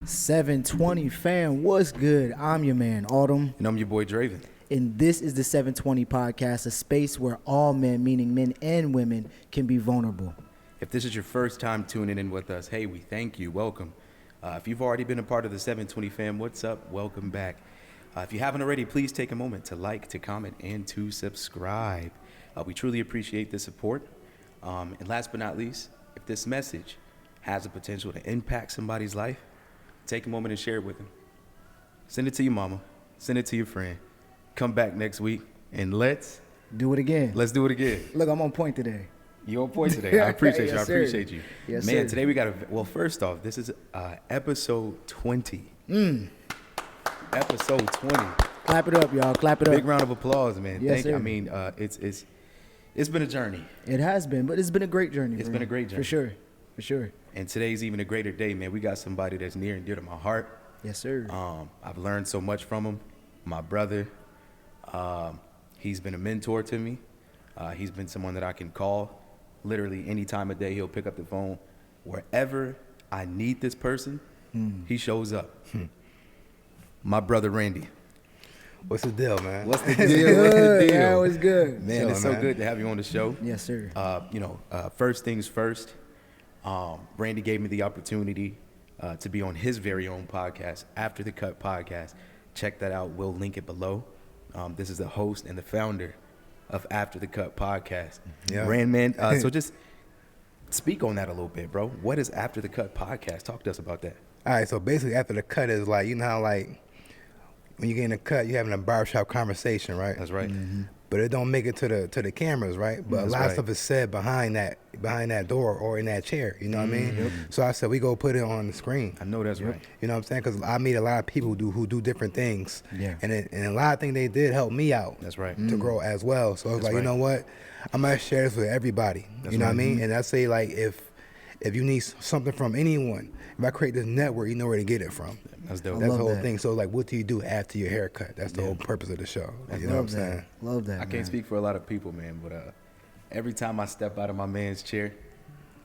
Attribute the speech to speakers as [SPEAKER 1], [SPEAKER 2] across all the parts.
[SPEAKER 1] SvnTwnty Fam, what's good? I'm your man, Autumn.
[SPEAKER 2] And I'm your boy, Dravens.
[SPEAKER 1] And this is the SvnTwnty Podcast, a space where all men, meaning men and women, can be vulnerable.
[SPEAKER 2] If this is your first time tuning in with us, hey, we thank you. Welcome. If you've already been a part of the SvnTwnty Fam, what's up? Welcome back. If you haven't already, please take a moment to like, to comment, and to subscribe. We truly appreciate the support. And last but not least, if this message has the potential to impact somebody's life, take a moment and share it with them. Send it to your mama. Send it to your friend. Come back next week, and let's
[SPEAKER 1] do it again.
[SPEAKER 2] Let's do it again.
[SPEAKER 1] Look, I'm on point today.
[SPEAKER 2] You're on point today. I appreciate you.
[SPEAKER 1] Yes,
[SPEAKER 2] I appreciate you.
[SPEAKER 1] Yes,
[SPEAKER 2] man,
[SPEAKER 1] sir.
[SPEAKER 2] today we got well, first off, this is episode 20. Episode 20.
[SPEAKER 1] Clap it up, y'all. Clap it up.
[SPEAKER 2] Big round of applause, man.
[SPEAKER 1] Yes,
[SPEAKER 2] Thank you.
[SPEAKER 1] sir.
[SPEAKER 2] I mean, it's been a journey.
[SPEAKER 1] It has been, but it's been a great journey.
[SPEAKER 2] It's
[SPEAKER 1] bro.
[SPEAKER 2] been a great journey.
[SPEAKER 1] For sure. For sure.
[SPEAKER 2] And today's even a greater day, man. We got somebody that's near and dear to my heart.
[SPEAKER 1] Yes, sir.
[SPEAKER 2] I've learned so much from him. My brother. He's been a mentor to me. He's been someone that I can call literally any time of day. He'll pick up the phone. Wherever I need this person, he shows up. My brother, Randy.
[SPEAKER 3] What's the deal, man?
[SPEAKER 2] What's the
[SPEAKER 1] It's
[SPEAKER 2] deal? What's the
[SPEAKER 1] good.
[SPEAKER 2] deal?
[SPEAKER 1] Yeah, it was good.
[SPEAKER 2] Man,
[SPEAKER 3] Chilling,
[SPEAKER 2] it's so
[SPEAKER 3] man.
[SPEAKER 2] good to have you on the show.
[SPEAKER 1] Yes, sir.
[SPEAKER 2] First things first, Randy gave me the opportunity to be on his very own podcast, After the Cut Podcast. Check that out. We'll link it below. This is the host and the founder of After the Cut Podcast.
[SPEAKER 3] Yeah.
[SPEAKER 2] Rand, man, so just speak on that a little bit, bro. What is After the Cut Podcast? Talk to us about that.
[SPEAKER 3] All right, so basically after the cut is like, you know how like when you get in a cut, you're having a barbershop conversation, right?
[SPEAKER 2] That's right.
[SPEAKER 3] But it don't make it to the cameras, right? But
[SPEAKER 2] That's
[SPEAKER 3] a lot of
[SPEAKER 2] right.
[SPEAKER 3] stuff is said behind that door or in that chair, you know what I mean? So I said, we go put it on the screen.
[SPEAKER 2] I know that's right.
[SPEAKER 3] You know what I'm saying? Because I meet a lot of people who do different things.
[SPEAKER 1] Yeah.
[SPEAKER 3] And a lot of things they did help me out.
[SPEAKER 2] That's right.
[SPEAKER 3] To grow as well. So I was
[SPEAKER 2] That's
[SPEAKER 3] like,
[SPEAKER 2] right.
[SPEAKER 3] you know what? I'm going to share this with everybody.
[SPEAKER 2] That's
[SPEAKER 3] you know
[SPEAKER 2] right.
[SPEAKER 3] what I mean? And I say, like, if you need something from anyone, if I create this network, you know where to get it from.
[SPEAKER 2] That's dope.
[SPEAKER 3] That's
[SPEAKER 1] love
[SPEAKER 3] the whole
[SPEAKER 1] that.
[SPEAKER 3] thing. So, like, what do you do after your haircut? That's the whole purpose of the show. You know what I'm saying?
[SPEAKER 1] Love that.
[SPEAKER 2] I can't speak for a lot of people, man, but every time I step out of my man's chair,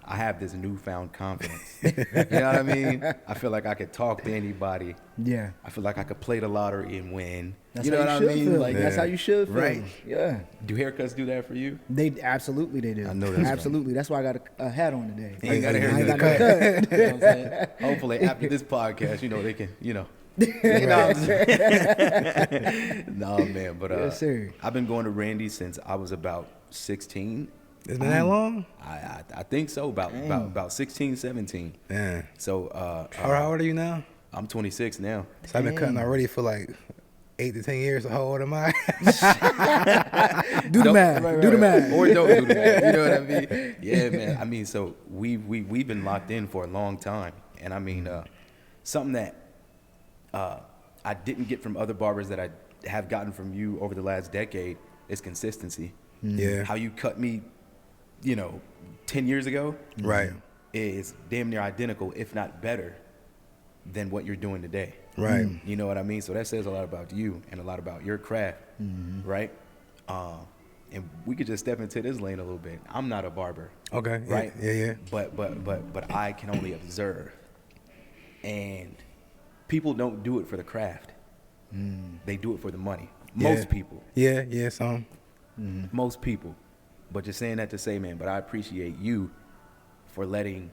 [SPEAKER 2] I have this newfound confidence. You know what I mean? I feel like I could talk to anybody.
[SPEAKER 1] Yeah.
[SPEAKER 2] I feel like I could play the lottery and win.
[SPEAKER 1] That's
[SPEAKER 2] you know
[SPEAKER 1] how
[SPEAKER 2] what
[SPEAKER 1] you
[SPEAKER 2] I
[SPEAKER 1] should
[SPEAKER 2] mean?
[SPEAKER 1] feel.
[SPEAKER 2] Like,
[SPEAKER 1] That's how you should feel.
[SPEAKER 2] Right.
[SPEAKER 1] Yeah.
[SPEAKER 2] Do haircuts do that for you?
[SPEAKER 1] They absolutely they do.
[SPEAKER 2] I know that's right.
[SPEAKER 1] absolutely. That's why I got a hat on today.
[SPEAKER 2] You ain't got a
[SPEAKER 1] I ain't
[SPEAKER 2] haircut.
[SPEAKER 1] got no cut.
[SPEAKER 2] You know what I'm saying? Hopefully after this podcast, they can, You know what I'm saying? No, man, but
[SPEAKER 1] Yes, sir.
[SPEAKER 2] I've been going to Randy since I was about 16.
[SPEAKER 3] It's been that long?
[SPEAKER 2] I think so, about 16, 17.
[SPEAKER 3] Yeah.
[SPEAKER 2] So
[SPEAKER 3] How old are you now?
[SPEAKER 2] I'm 26 now.
[SPEAKER 3] So I've been cutting already for like 8 to 10 years. So how old am I?
[SPEAKER 1] Do the math. Do the math.
[SPEAKER 2] Or don't do the math. You know what I mean? Yeah, man. I mean, so we've been locked in for a long time. And I mean, something that I didn't get from other barbers that I have gotten from you over the last decade is consistency.
[SPEAKER 3] Yeah.
[SPEAKER 2] How you cut me, 10 years ago
[SPEAKER 3] Right.
[SPEAKER 2] is damn near identical, if not better, than what you're doing today.
[SPEAKER 3] Right.
[SPEAKER 2] You know what I mean? So that says a lot about you and a lot about your craft, right? And we could just step into this lane a little bit. I'm not a barber,
[SPEAKER 3] Okay. Yeah,
[SPEAKER 2] right?
[SPEAKER 3] Yeah.
[SPEAKER 2] But I can only observe. And people don't do it for the craft. They do it for the money. Most people.
[SPEAKER 3] Yeah. Some.
[SPEAKER 2] Most people. But just saying that to say, man, but I appreciate you for letting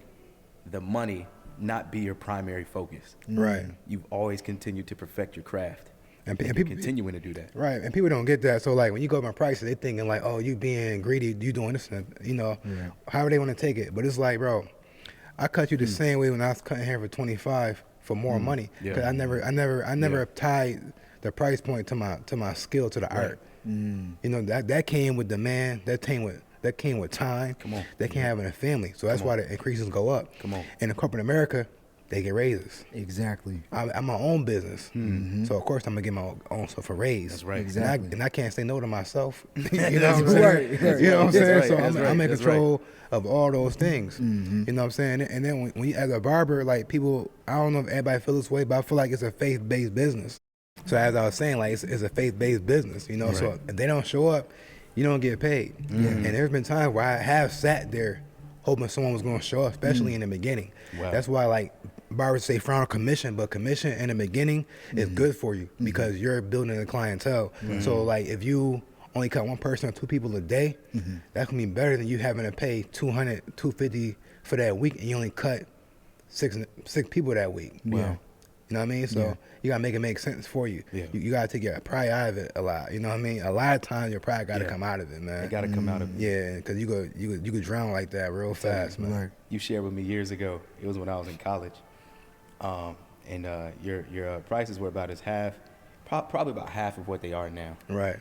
[SPEAKER 2] the money not be your primary focus.
[SPEAKER 3] Right.
[SPEAKER 2] You've always continued to perfect your craft.
[SPEAKER 3] And
[SPEAKER 2] And you're
[SPEAKER 3] people
[SPEAKER 2] continuing to do that.
[SPEAKER 3] Right, and people don't get that. So like when you go up in prices, they thinking like, oh, you being greedy, you doing this, and, however they want to take it. But it's like, bro, I cut you the same way when I was cutting hair for 25 for more money.
[SPEAKER 2] Yeah.
[SPEAKER 3] Cause I never tied the price point to my skill, to the art. That came with demand. That came with time.
[SPEAKER 2] Come on.
[SPEAKER 3] That came having a family. So that's why the increases go up.
[SPEAKER 2] Come on.
[SPEAKER 3] And in corporate America, they get raises.
[SPEAKER 1] Exactly.
[SPEAKER 3] I'm my own business, so of course I'm gonna get my own stuff a raise.
[SPEAKER 2] That's right.
[SPEAKER 1] Exactly.
[SPEAKER 3] And I can't say no to myself. You know what I'm saying?
[SPEAKER 1] right.
[SPEAKER 3] You know what I'm saying?
[SPEAKER 2] That's
[SPEAKER 3] So
[SPEAKER 2] right.
[SPEAKER 3] I'm in
[SPEAKER 2] That's
[SPEAKER 3] control of all those things. You know what I'm saying? And then when you as a barber, like people, I don't know if everybody feels this way, but I feel like it's a faith-based business. So as I was saying, like it's a faith-based business. So if they don't show up, you don't get paid. And there's been times where I have sat there hoping someone was going to show up, especially in the beginning.
[SPEAKER 2] Wow.
[SPEAKER 3] That's why, like, barbers say frown on commission, but commission in the beginning is good for you because you're building a clientele. So like if you only cut one person or two people a day, that's gonna be better than you having to pay $200, $250 for that week, and you only cut six people that week.
[SPEAKER 1] Yeah.
[SPEAKER 3] You know what I mean? So you gotta make it make sense for you.
[SPEAKER 2] Yeah.
[SPEAKER 3] You gotta take your pride out of it a lot. You know what I mean? A lot of times your pride gotta come out of it, man.
[SPEAKER 2] It got to come out of it.
[SPEAKER 3] Yeah, because you could drown like that real fast, man.
[SPEAKER 1] Right.
[SPEAKER 2] You shared with me years ago. It was when I was in college, and your prices were about as half, probably about half of what they are now.
[SPEAKER 3] Right.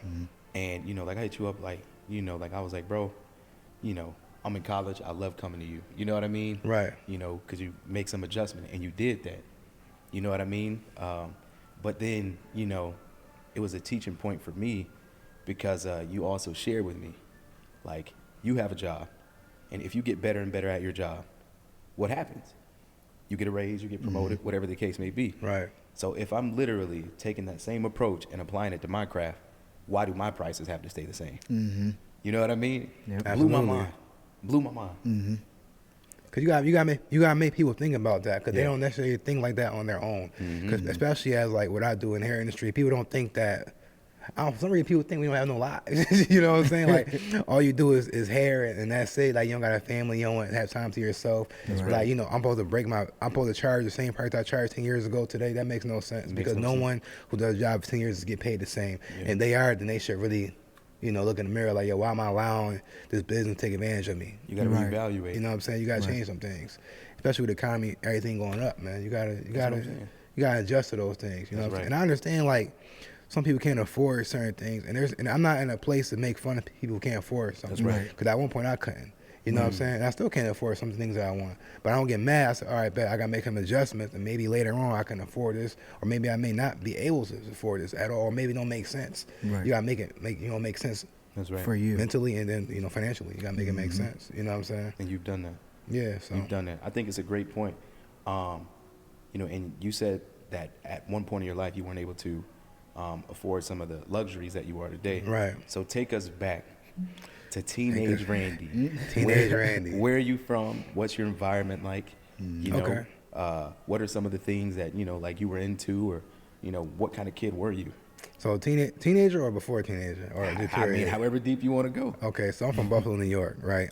[SPEAKER 2] And you know, like I hit you up, like you know, like I was like, bro, you know, I'm in college. I love coming to you. You know what I mean?
[SPEAKER 3] Right.
[SPEAKER 2] You know, because you make some adjustment, and you did that. You know what I mean? But then, you know, it was a teaching point for me because you also shared with me, like, you have a job, and if you get better and better at your job, what happens? You get a raise, you get promoted, whatever the case may be.
[SPEAKER 3] Right.
[SPEAKER 2] So if I'm literally taking that same approach and applying it to my craft, why do my prices have to stay the same? You know what I mean?
[SPEAKER 1] Yep.
[SPEAKER 2] Blew my
[SPEAKER 3] Absolutely.
[SPEAKER 2] mind. Blew my mind.
[SPEAKER 3] Cause you gotta make people think about that, cause they don't necessarily think like that on their own. Cause especially as like what I do in hair industry, people don't think that. For some reason, people think we don't have no lives. You know what I'm saying? Like all you do is hair, and that's it. Like you don't got a family, you don't have time to yourself.
[SPEAKER 1] Right.
[SPEAKER 3] Like you know, I'm supposed to charge the same price I charged 10 years ago today. That makes no sense because no one who does a job for 10 years get paid the same. And then they should really, you know, look in the mirror like, yo, why am I allowing this business to take advantage of me?
[SPEAKER 2] You got to reevaluate.
[SPEAKER 3] You know what I'm saying? You gotta change some things, especially with the economy, everything going up, man. You gotta adjust to those things. You know what I'm saying? And I understand like some people can't afford certain things, and I'm not in a place to make fun of people who can't afford something.
[SPEAKER 1] That's right.
[SPEAKER 3] Because at one point I couldn't. You know what I'm saying? And I still can't afford some things that I want. But I don't get mad. I say, all right, bet I gotta make some adjustments, and maybe later on I can afford this, or maybe I may not be able to afford this at all, or maybe it don't make sense.
[SPEAKER 1] Right.
[SPEAKER 3] You gotta make sense.
[SPEAKER 2] That's right.
[SPEAKER 1] For you.
[SPEAKER 3] Mentally and then, you know, financially. You gotta make it make sense. You know what I'm saying?
[SPEAKER 2] And you've done that.
[SPEAKER 3] Yeah, so.
[SPEAKER 2] You've done that. I think it's a great point. You know, and you said that at one point in your life you weren't able to afford some of the luxuries that you are today.
[SPEAKER 3] Right.
[SPEAKER 2] So take us back to teenage Randy.
[SPEAKER 3] Teenage Randy.
[SPEAKER 2] Where are you from? What's your environment like? You know,
[SPEAKER 3] Okay.
[SPEAKER 2] what are some of the things that, you know, like you were into, or, you know, what kind of kid were you?
[SPEAKER 3] So teenager or before teenager? Or
[SPEAKER 2] I mean, however deep you want to go.
[SPEAKER 3] Okay, so I'm from Buffalo, New York, right?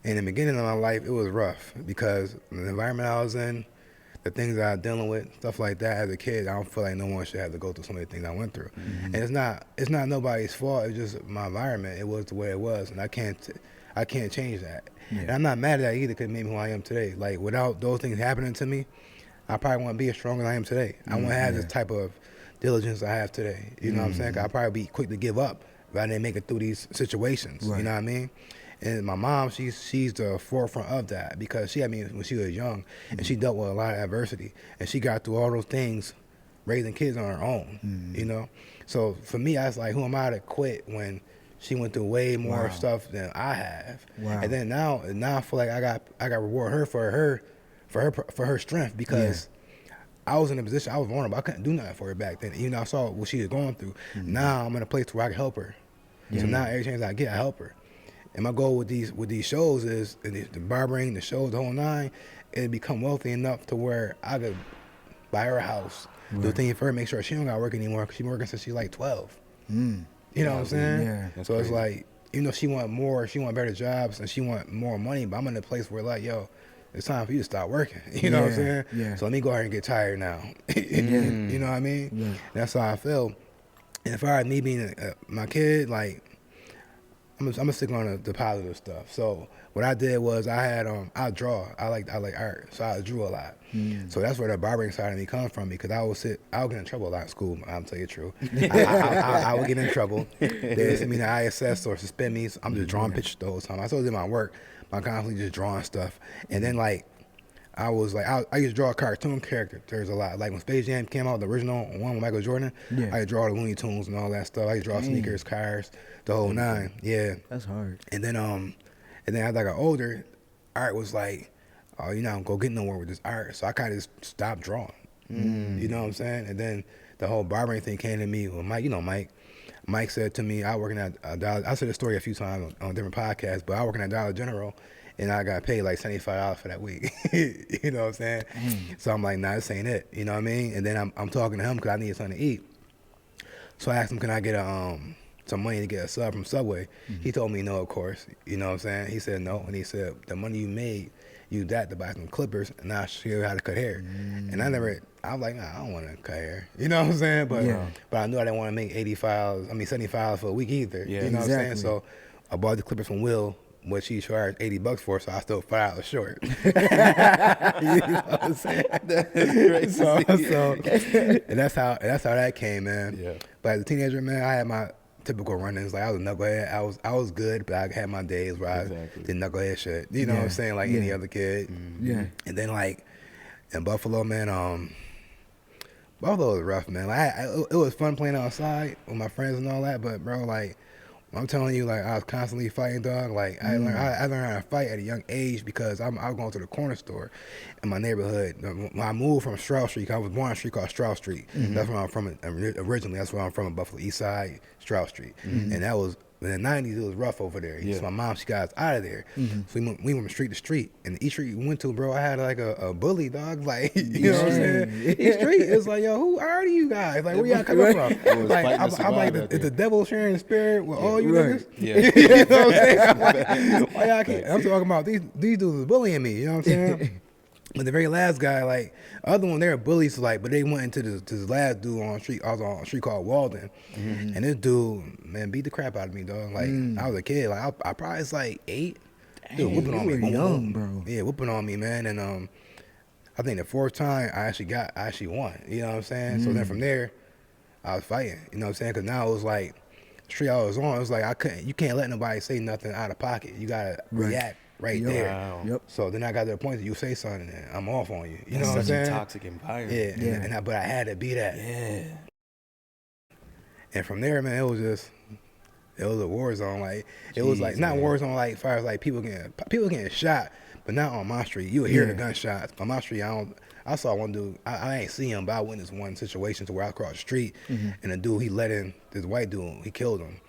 [SPEAKER 3] In the beginning of my life, it was rough because the environment I was in, the things that I was dealing with, stuff like that. As a kid, I don't feel like no one should have to go through some of the things I went through. And it's not nobody's fault. It's just my environment. It was the way it was, and I can't change that.
[SPEAKER 1] Yeah.
[SPEAKER 3] And I'm not mad at that either because it made me who I am today. Like without those things happening to me, I probably wouldn't be as strong as I am today. I wouldn't have this type of diligence I have today. You know what I'm saying? 'Cause I'd probably be quick to give up if I didn't make it through these situations.
[SPEAKER 1] Right.
[SPEAKER 3] You know what I mean? And my mom, she's the forefront of that because she had me when she was young, and she dealt with a lot of adversity, and she got through all those things, raising kids on her own. You know, so for me, I was like, who am I to quit when she went through way more stuff than I have?
[SPEAKER 1] Wow.
[SPEAKER 3] And then now I feel like I got reward her for her strength because. I was in a position, I was vulnerable. I couldn't do nothing for her back then. Even though I saw what she was going through. Now I'm in a place where I can help her. So now every chance I get, I help her. And my goal with these shows is, the barbering, the shows, the whole nine, is become wealthy enough to where I could buy her a house, do things for her, make sure she don't got to work anymore because she's been working since she's like 12. You know what I'm saying?
[SPEAKER 1] Yeah.
[SPEAKER 2] That's
[SPEAKER 3] So it's
[SPEAKER 2] crazy.
[SPEAKER 3] like, you know, she want more, she want better jobs, and she want more money, but I'm in a place where like, yo, it's time for you to start working. You know what I'm saying?
[SPEAKER 1] Yeah.
[SPEAKER 3] So let me go ahead and get tired now. You know what I mean?
[SPEAKER 1] Yeah.
[SPEAKER 3] That's how I feel. And if I had me being my kid, like, I'm gonna stick on the positive stuff. So what I did was I draw. I like art, so I drew a lot. So that's where the barbering side of me comes from because I would get in trouble a lot in school. I'm tell you the truth. I would get in trouble. They'd send me to ISS or suspend me. So I'm just drawing pictures the whole time. I still did my work. I'm constantly just drawing stuff. And then like I used to draw cartoon characters a lot. Like when Space Jam came out, the original one with Michael Jordan,
[SPEAKER 1] Yeah.
[SPEAKER 3] I used to draw the Looney Tunes and all that stuff. I used to draw sneakers, cars, the whole nine. Yeah.
[SPEAKER 1] That's hard.
[SPEAKER 3] And then as I got older, art was like, oh, you're not gonna go get nowhere with this art. So I kind of just stopped drawing. You know what I'm saying? And then the whole barbering thing came to me. Well, Mike said to me, I working at Dollar. I said the story a few times on different podcasts, but I working at Dollar General, and I got paid like $75 for that week. You know what I'm saying? So I'm like, nah, this ain't it. You know what I mean? And then I'm talking to him because I needed something to eat. So I asked him, can I get some money to get a sub from Subway? He told me no, of course. You know what I'm saying? He said no, and he said the money you made, use that to buy some clippers, and I'll show you how to cut hair. And I was like, nah, I don't want to cut hair. You know what I'm saying? But I knew I didn't want to make $75 for a week either.
[SPEAKER 2] Yeah,
[SPEAKER 3] you know what I'm saying? So I bought the clippers from Will, which he charged $80 for, so I still $5 short. You know what I'm saying? That's crazy. And that's how that came, man.
[SPEAKER 2] Yeah.
[SPEAKER 3] But as a teenager, man, I had my typical run-ins. Like I was a knucklehead. I was good, but I had my days where I did knucklehead shit. You know what I'm saying? Like any other kid.
[SPEAKER 1] Yeah.
[SPEAKER 3] And then like in Buffalo, man, Buffalo was rough, man. Like it was fun playing outside with my friends and all that, but bro, like I'm telling you, like I was constantly fighting, dog. Like I learned how to fight at a young age because I was going to the corner store in my neighborhood. When I moved from Stroud Street, I was born on a street called Stroud Street. That's where I'm from originally. That's where I'm from, in Buffalo East Side, Stroud Street. And that was in the '90s. It was rough over there. So my mom, she got us out of there. So we went from street to street. And each street we went to, bro, I had like a bully, dog. Like you know what I'm saying? Each street, it's like, yo, who are you guys? Like where y'all coming from? Like I'm like the devil sharing the spirit with all you niggas.
[SPEAKER 2] Yeah.
[SPEAKER 3] You know what I'm saying? Why y'all can't? I'm talking about these dudes was bullying me. You know what I'm saying? But the very last guy, like, other one, they were bullies, like, but they went into this last dude on the street. I was on a street called Walden. And this dude, man, beat the crap out of me, dog. Like, I was a kid. Like, I probably was like 8. Dude, whooping on me.
[SPEAKER 1] You were young, bro.
[SPEAKER 3] Yeah, whooping on me, man. And I think the 4th time, I actually won. You know what I'm saying? So then from there, I was fighting. You know what I'm saying? Because now it was like, the street I was on, it was like, you can't let nobody say nothing out of pocket. You got to react. Right there.
[SPEAKER 2] Wow.
[SPEAKER 1] Yep.
[SPEAKER 3] So then I got to the point that you say something and I'm off on you. You know what I'm
[SPEAKER 2] Such
[SPEAKER 3] saying?
[SPEAKER 2] a toxic environment.
[SPEAKER 3] Yeah. But I had to be that.
[SPEAKER 2] Yeah.
[SPEAKER 3] And from there, man, it was a war zone. Like it was like not war zone like as far as like people getting shot, but not on my street. You would hear the gunshots. On my street, I saw one dude. I ain't see him, but I witnessed one situation to where I crossed the street and the dude, he let in this white dude. He killed him.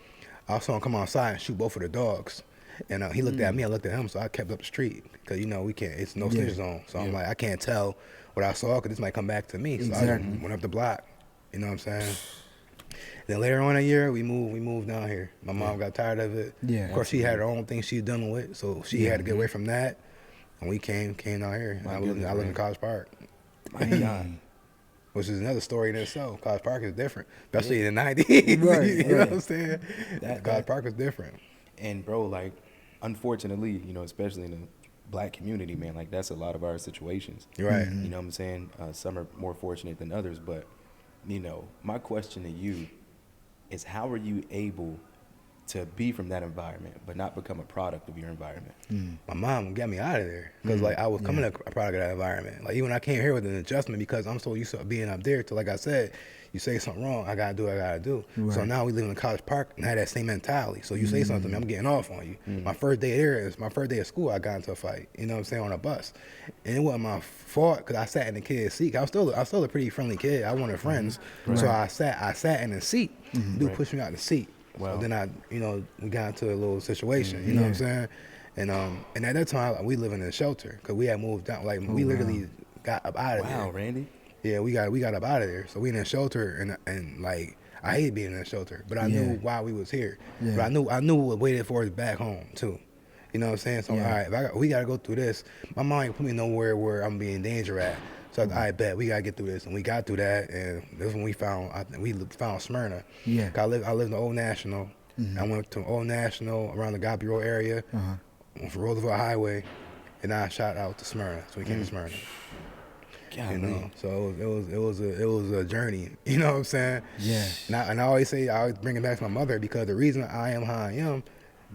[SPEAKER 3] I saw him come outside and shoot both of the dogs. And he looked at me, I looked at him, so I kept up the street because, you know, we can't, it's no snitch zone. So I'm like, I can't tell what I saw because this might come back to me. So I went up the block, you know what I'm saying? Then later on that year, we moved down here. My mom got tired of it.
[SPEAKER 1] Yeah.
[SPEAKER 3] Of course, she had her own thing she was dealing with, so she had to get away from that. And we came down here. I live in College Park.
[SPEAKER 2] My God.
[SPEAKER 3] Which is another story in itself. College Park is different, especially in the 90s.
[SPEAKER 1] Right,
[SPEAKER 3] you know what I'm saying? College Park is different.
[SPEAKER 2] And bro, like, unfortunately, you know, especially in the black community, man, like that's a lot of our situations.
[SPEAKER 3] Right.
[SPEAKER 2] You know what I'm saying? Some are more fortunate than others, but, you know, my question to you is how are you able to be from that environment but not become a product of your environment?
[SPEAKER 3] My mom got me out of there because like I was coming a product of that environment. Like even I came here with an adjustment because I'm so used to being up there. To like I said, you say something wrong, I gotta do what I gotta do.
[SPEAKER 1] Right.
[SPEAKER 3] So now we live in College Park and had that same mentality. So you say something to me, I'm getting off on you. My first day there is my first day of school. I got into a fight. You know what I'm saying, on a bus, and it wasn't my fault because I sat in the kid's seat. I was still a pretty friendly kid. I wanted friends, so I sat in the seat. Dude pushed me out the seat.
[SPEAKER 2] Wow.
[SPEAKER 3] So then we got into a little situation. You know what I'm saying? And at that time we living in a shelter because we had moved down. Like we literally got up out of there.
[SPEAKER 2] Wow, Randy.
[SPEAKER 3] Yeah, we got up out of there. So we in a shelter and like I hated being in a shelter, but I knew why we was here.
[SPEAKER 1] Yeah.
[SPEAKER 3] But I knew what waited for us back home too. You know what I'm saying? So all right, we gotta go through this. My mom ain't put me nowhere where I'm being in danger at. So I bet we gotta get through this, and we got through that, and this is when we found Smyrna. Yeah, I lived in Old National. I went to Old National around the Gopi Road area, on Roosevelt Highway, and I shot out to Smyrna. So we came to Smyrna. You know, so it was a journey. You know what I'm saying? Yeah. And I always bring it back to my mother because the reason I am how I am,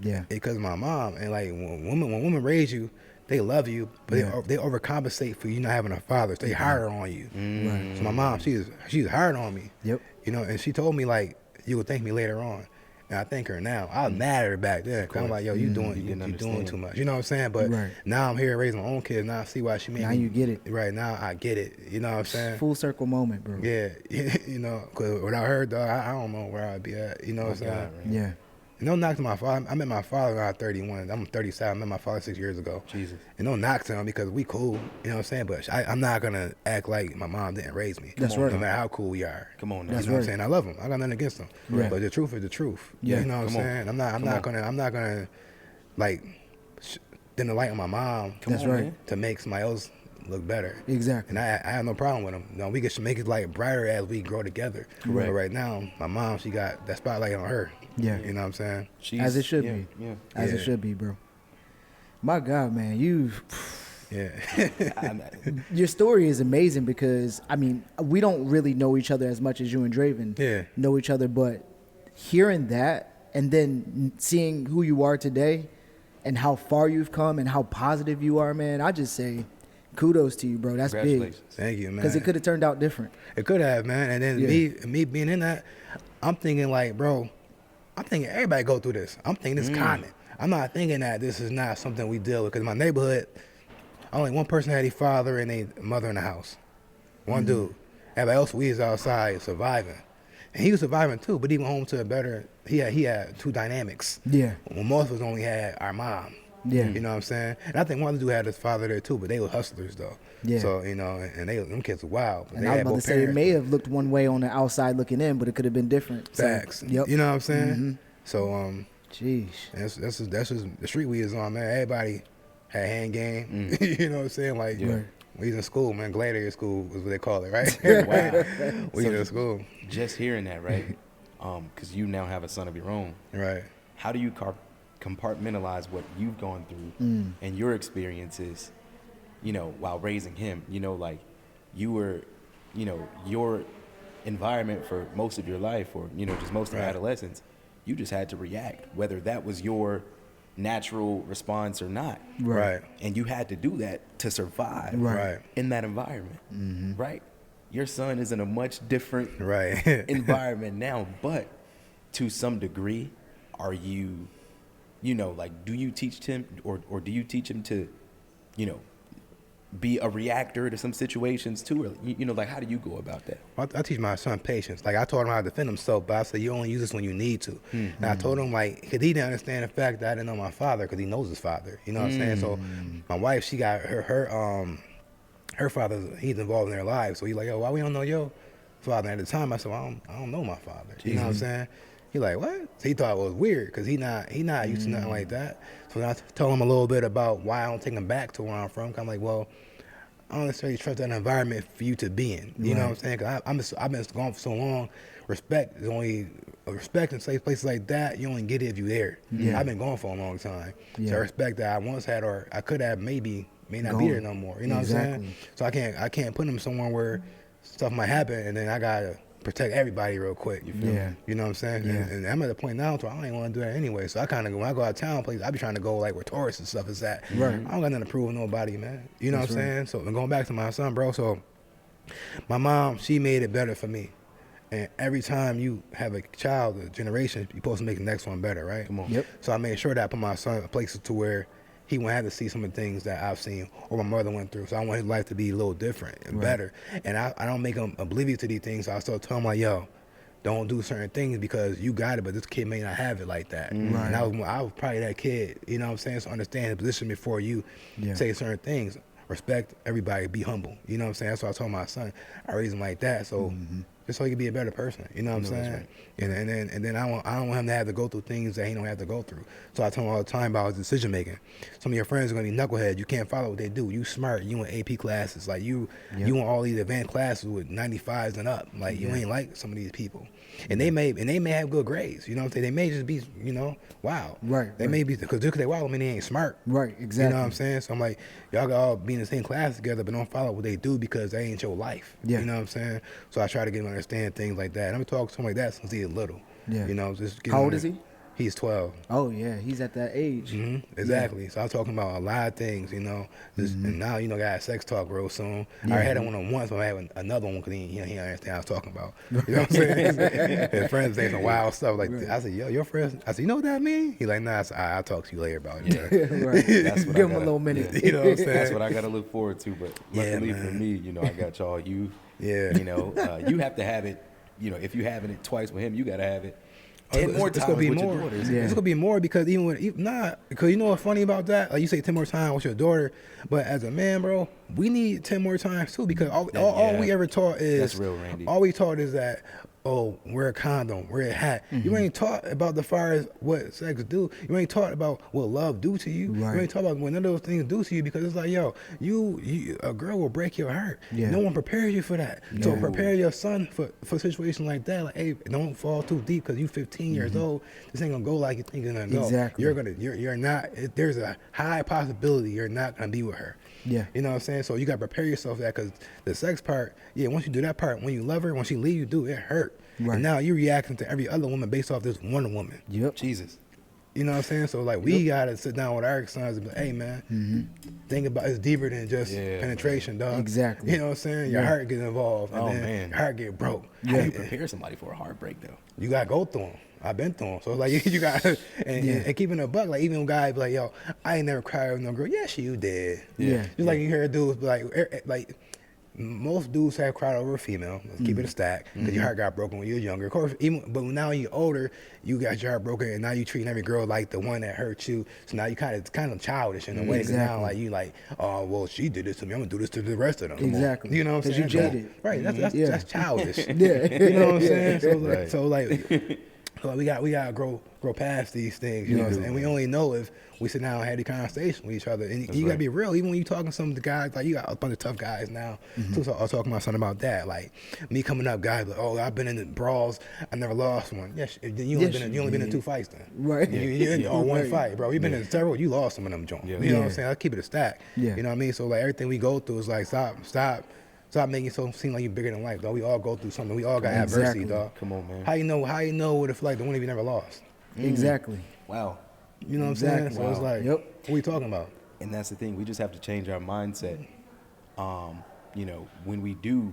[SPEAKER 3] is because of my mom. And like when women raise you, they love you, but they overcompensate for you not having a father. So they harder on you. Right. So my mom, she's hard on me. Yep. You know, and she told me like, you would thank me later on. And I thank her now. I was mad at her back then. Cause I'm like, yo, you doing too much. You know what I'm saying? But now I'm here raising my own kids. Now I see why she made me.
[SPEAKER 1] Now you get it.
[SPEAKER 3] Right, now I get it. You know what I'm saying?
[SPEAKER 1] Full circle moment, bro.
[SPEAKER 3] Yeah. You know, because without her, dog, I don't know where I'd be at. You know what I'm saying?
[SPEAKER 1] Yeah.
[SPEAKER 3] No knock to my father. I met my father when I was 31. I'm 37. I met my father 6 years ago.
[SPEAKER 2] Jesus.
[SPEAKER 3] And no knock to him because we cool. You know what I'm saying? But I'm not going to act like my mom didn't raise me.
[SPEAKER 1] That's right.
[SPEAKER 3] No matter how cool we are.
[SPEAKER 2] Come on now.
[SPEAKER 1] That's
[SPEAKER 3] You know what I'm
[SPEAKER 1] right.
[SPEAKER 3] saying? I love him. I got nothing against him.
[SPEAKER 1] Right.
[SPEAKER 3] But the truth is the truth.
[SPEAKER 1] Yeah.
[SPEAKER 3] You know what I'm
[SPEAKER 2] Come on.
[SPEAKER 3] saying? I'm not gonna like dim the light on my mom.
[SPEAKER 1] That's right.
[SPEAKER 2] Man.
[SPEAKER 3] To make somebody else look better.
[SPEAKER 1] Exactly.
[SPEAKER 3] And I have no problem with them. You know, we can make it like brighter as we grow together.
[SPEAKER 2] Correct.
[SPEAKER 3] But right now, my mom, she got that spotlight on her.
[SPEAKER 1] Yeah.
[SPEAKER 3] You know what I'm saying?
[SPEAKER 1] As it should be.
[SPEAKER 2] Yeah.
[SPEAKER 1] As it should be, bro. My God, man,
[SPEAKER 3] Yeah.
[SPEAKER 1] your story is amazing because, I mean, we don't really know each other as much as you and Draven know each other, but hearing that and then seeing who you are today and how far you've come and how positive you are, man, I just say kudos to you, bro. That's big.
[SPEAKER 2] Congratulations.
[SPEAKER 3] Thank you, man.
[SPEAKER 1] Because it could have turned out different.
[SPEAKER 3] It could have, man. And then
[SPEAKER 1] Yeah.
[SPEAKER 3] me being in that, I'm thinking like, bro, I'm thinking everybody go through this. I'm thinking this common. I'm not thinking that this is not something we deal with. Because in my neighborhood, only one person had a father and a mother in the house. One dude. Everybody else, we was outside surviving. And he was surviving too, but he went home to a better, he had two dynamics.
[SPEAKER 1] Yeah.
[SPEAKER 3] When most of us only had our mom.
[SPEAKER 1] Yeah.
[SPEAKER 3] You know what I'm saying? And I think one of the dude had his father there too, but they were hustlers though.
[SPEAKER 1] Yeah.
[SPEAKER 3] So, you know, and them kids were wild. But
[SPEAKER 1] And
[SPEAKER 3] they
[SPEAKER 1] I was
[SPEAKER 3] had
[SPEAKER 1] about to
[SPEAKER 3] both
[SPEAKER 1] say, it
[SPEAKER 3] parents.
[SPEAKER 1] may have looked one way on the outside looking in, but it could have been different. So,
[SPEAKER 3] Facts.
[SPEAKER 1] Yep.
[SPEAKER 3] You know what I'm saying? So,
[SPEAKER 1] Jeez.
[SPEAKER 3] that's just the street we was on, man. Everybody had hand game. You know what I'm saying? Like,
[SPEAKER 1] Right.
[SPEAKER 3] we was in school, man. Gladiator school is what they call it, right?
[SPEAKER 2] Wow.
[SPEAKER 3] We
[SPEAKER 2] So
[SPEAKER 3] was in school.
[SPEAKER 2] Just hearing that, right? Because you now have a son of your own.
[SPEAKER 3] Right.
[SPEAKER 2] How do you compartmentalize what you've gone through and your experiences, you know, while raising him? You know, like you were, you know, your environment for most of your life, or, you know, just most of
[SPEAKER 3] Right.
[SPEAKER 2] adolescence, you just had to react, whether that was your natural response or not.
[SPEAKER 3] Right.
[SPEAKER 2] And you had to do that to survive
[SPEAKER 3] Right.
[SPEAKER 2] in that environment, right? Your son is in a much different
[SPEAKER 3] Right.
[SPEAKER 2] environment now, but to some degree, are you, you know, like, do you teach him, or do you teach him to, you know, be a reactor to some situations too? Or, you know, like, how do you go about that?
[SPEAKER 3] I teach my son patience. Like, I taught him how to defend himself, but I said, you only use this when you need to. And I told him, like, because he didn't understand the fact that I didn't know my father, because he knows his father. You know what I'm saying? So my wife, she got her father, he's involved in their lives. So he's like, yo, why we don't know your father? And at the time, I said, well, I don't know my father. You know what I'm saying? He like, what? So he thought it was weird, because he not used to nothing like that. So then I told him a little bit about why I don't take him back to where I'm from. I'm like, well, I don't necessarily trust that environment for you to be in. You know what I'm saying? Because I've been gone for so long. Respect is only respect in safe places like that. You only get it if you're there.
[SPEAKER 1] Yeah.
[SPEAKER 3] I've been gone for a long time.
[SPEAKER 1] Yeah.
[SPEAKER 3] So respect that I once had, or I could have, may not be there no more. You know what I'm saying? So I can't put him somewhere where stuff might happen, and then I gotta protect everybody real quick. You feel
[SPEAKER 1] Yeah.
[SPEAKER 3] me? You know what I'm saying?
[SPEAKER 1] Yeah.
[SPEAKER 3] And I'm at the point now where I don't even want to do that anyway. So I kind of, when I go out of town places, I be trying to go like where tourists and stuff is at.
[SPEAKER 1] Right.
[SPEAKER 3] I don't got nothing to prove with nobody, man. You know what I'm saying? So and going back to my son, bro. So my mom, she made it better for me. And every time you have a child, a generation, you're supposed to make the next one better, right?
[SPEAKER 2] Come on.
[SPEAKER 1] Yep.
[SPEAKER 3] So I made sure that I put my son in places to where he won't have to see some of the things that I've seen or my mother went through. So I want his life to be a little different and better. And I don't make him oblivious to these things. So I still tell him like, yo, don't do certain things because you got it, but this kid may not have it like that.
[SPEAKER 1] Right.
[SPEAKER 3] And I was probably that kid, you know what I'm saying? So understand the position before you say certain things. Respect everybody, be humble. You know what I'm saying? That's what I told my son. I raised him like that. So just so he can be a better person. You know what I'm saying?
[SPEAKER 2] Right.
[SPEAKER 3] And then I don't want him to have to go through things that he don't have to go through. So I tell him all the time about his decision making. Some of your friends are gonna be knuckleheads. You can't follow what they do. You smart. You in AP classes. Like you in all these advanced classes with 95s and up. Like you ain't like some of these people. And they may have good grades. You know what I'm saying? They may just be, wow.
[SPEAKER 1] Right.
[SPEAKER 3] They may be, because just because they wild, I mean, they ain't smart.
[SPEAKER 1] Right, exactly.
[SPEAKER 3] You know what I'm saying? So I'm like, y'all got all be in the same class together, but don't follow what they do because they ain't your life.
[SPEAKER 1] Yeah.
[SPEAKER 3] You know what I'm saying? So I try to get him to understand things like that. And I'm talking to him like that since he was little.
[SPEAKER 1] Yeah.
[SPEAKER 3] Just get
[SPEAKER 1] How
[SPEAKER 3] him
[SPEAKER 1] old
[SPEAKER 3] to-
[SPEAKER 1] is he?
[SPEAKER 3] He's 12.
[SPEAKER 1] Oh, yeah. He's at that age.
[SPEAKER 3] Exactly. So I'm talking about a lot of things, and now, got sex talk real soon.
[SPEAKER 1] Yeah.
[SPEAKER 3] I had one on once, but I have another one because he understand what I was talking about. You know what I'm saying? His friends say some wild stuff. Like, I said, yo, your friends? I said, you know what that mean? He like, nah, I said, I'll talk to you later about it. Yeah.
[SPEAKER 1] Right.
[SPEAKER 2] That's what
[SPEAKER 1] Give
[SPEAKER 2] I
[SPEAKER 1] him a
[SPEAKER 2] gotta-
[SPEAKER 1] little minute.
[SPEAKER 3] You know what I'm saying?
[SPEAKER 2] That's what I got to look forward to. But
[SPEAKER 3] Yeah,
[SPEAKER 2] luckily for
[SPEAKER 3] man.
[SPEAKER 2] me, I got y'all. You
[SPEAKER 3] Yeah.
[SPEAKER 2] have to have it. If you having it twice with him, you got to have it 10 more
[SPEAKER 3] it's
[SPEAKER 2] times
[SPEAKER 3] gonna be
[SPEAKER 2] with
[SPEAKER 3] more.
[SPEAKER 2] your daughters.
[SPEAKER 3] It's gonna be more because because you know what's funny about that? Like you say 10 more times with your daughter, but as a man, bro, we need 10 more times too because all we ever taught is
[SPEAKER 2] that's real, Randy.
[SPEAKER 3] All we taught is that. Oh, wear a condom, wear a hat. You ain't taught about the far as what sex do. You ain't taught about what love do to you.
[SPEAKER 1] Right.
[SPEAKER 3] You ain't taught about what none of those things do to you because it's like, yo, you a girl will break your heart.
[SPEAKER 1] Yeah.
[SPEAKER 3] No one prepares you for that.
[SPEAKER 1] No.
[SPEAKER 3] So prepare your son for a situation like that. Like, hey, don't fall too deep because you 15 years old. This ain't gonna go like you think it's gonna go.
[SPEAKER 1] Exactly.
[SPEAKER 3] You're not. There's a high possibility you're not gonna be with her.
[SPEAKER 1] Yeah.
[SPEAKER 3] You know what I'm saying? So you gotta prepare yourself for that because the sex part, once you do that part, when you love her, when she leave you, it hurt.
[SPEAKER 1] Right.
[SPEAKER 3] And now you're reacting to every other woman based off this one woman.
[SPEAKER 1] Yep.
[SPEAKER 2] Jesus.
[SPEAKER 3] You know what I'm saying? So like we gotta sit down with our sons and be like, hey man, think about it's deeper than just penetration, dog.
[SPEAKER 1] Exactly.
[SPEAKER 3] You know what I'm saying? Your heart gets involved, and then your heart get broke.
[SPEAKER 2] How do you prepare somebody for a heartbreak though?
[SPEAKER 3] You gotta go through them. I've been through them. So like you gotta and keeping a buck. Like even when guys be like, yo, I ain't never cried with no girl. Yes, you did.
[SPEAKER 1] Yeah.
[SPEAKER 3] Just like you hear dudes be like. Most dudes have cried over a female. Let's keep it a stack because your heart got broken when you were younger. Of course, but now you're older, you got your heart broken, and now you treating every girl like the one that hurt you. So now you kind of childish in a way. Because now like you like, oh well, she did this to me. I'm gonna do this to the rest of them.
[SPEAKER 1] Exactly.
[SPEAKER 3] You know what I'm saying?
[SPEAKER 1] Because you jaded.
[SPEAKER 3] Right. That's childish.
[SPEAKER 1] Yeah.
[SPEAKER 3] You know what I'm saying? So we gotta grow past these things. You know what I'm saying? And we only know if we sit down and have the conversation with each other. And you gotta be real. Even when you talking to some of the guys, like you got a bunch of tough guys now. So I was talking to my son about that. Like me coming up, guys like, oh, I've been in the brawls, I never lost one. Yes, then you only been in 2 fights then.
[SPEAKER 1] Right.
[SPEAKER 3] One fight, bro. You've been in several. You lost some of them joints. You know what I'm saying? I keep it a stack.
[SPEAKER 1] Yeah.
[SPEAKER 3] You know what I mean? So like everything we go through is like stop making it seem like you're bigger than life, dog. We all go through something. We all got adversity, dog.
[SPEAKER 2] Come on, man.
[SPEAKER 3] How you know what it's like the one if you never lost?
[SPEAKER 1] Exactly.
[SPEAKER 2] Wow.
[SPEAKER 3] You know what I'm saying? So it's like, what we talking about?
[SPEAKER 2] And that's the thing. We just have to change our mindset. When we do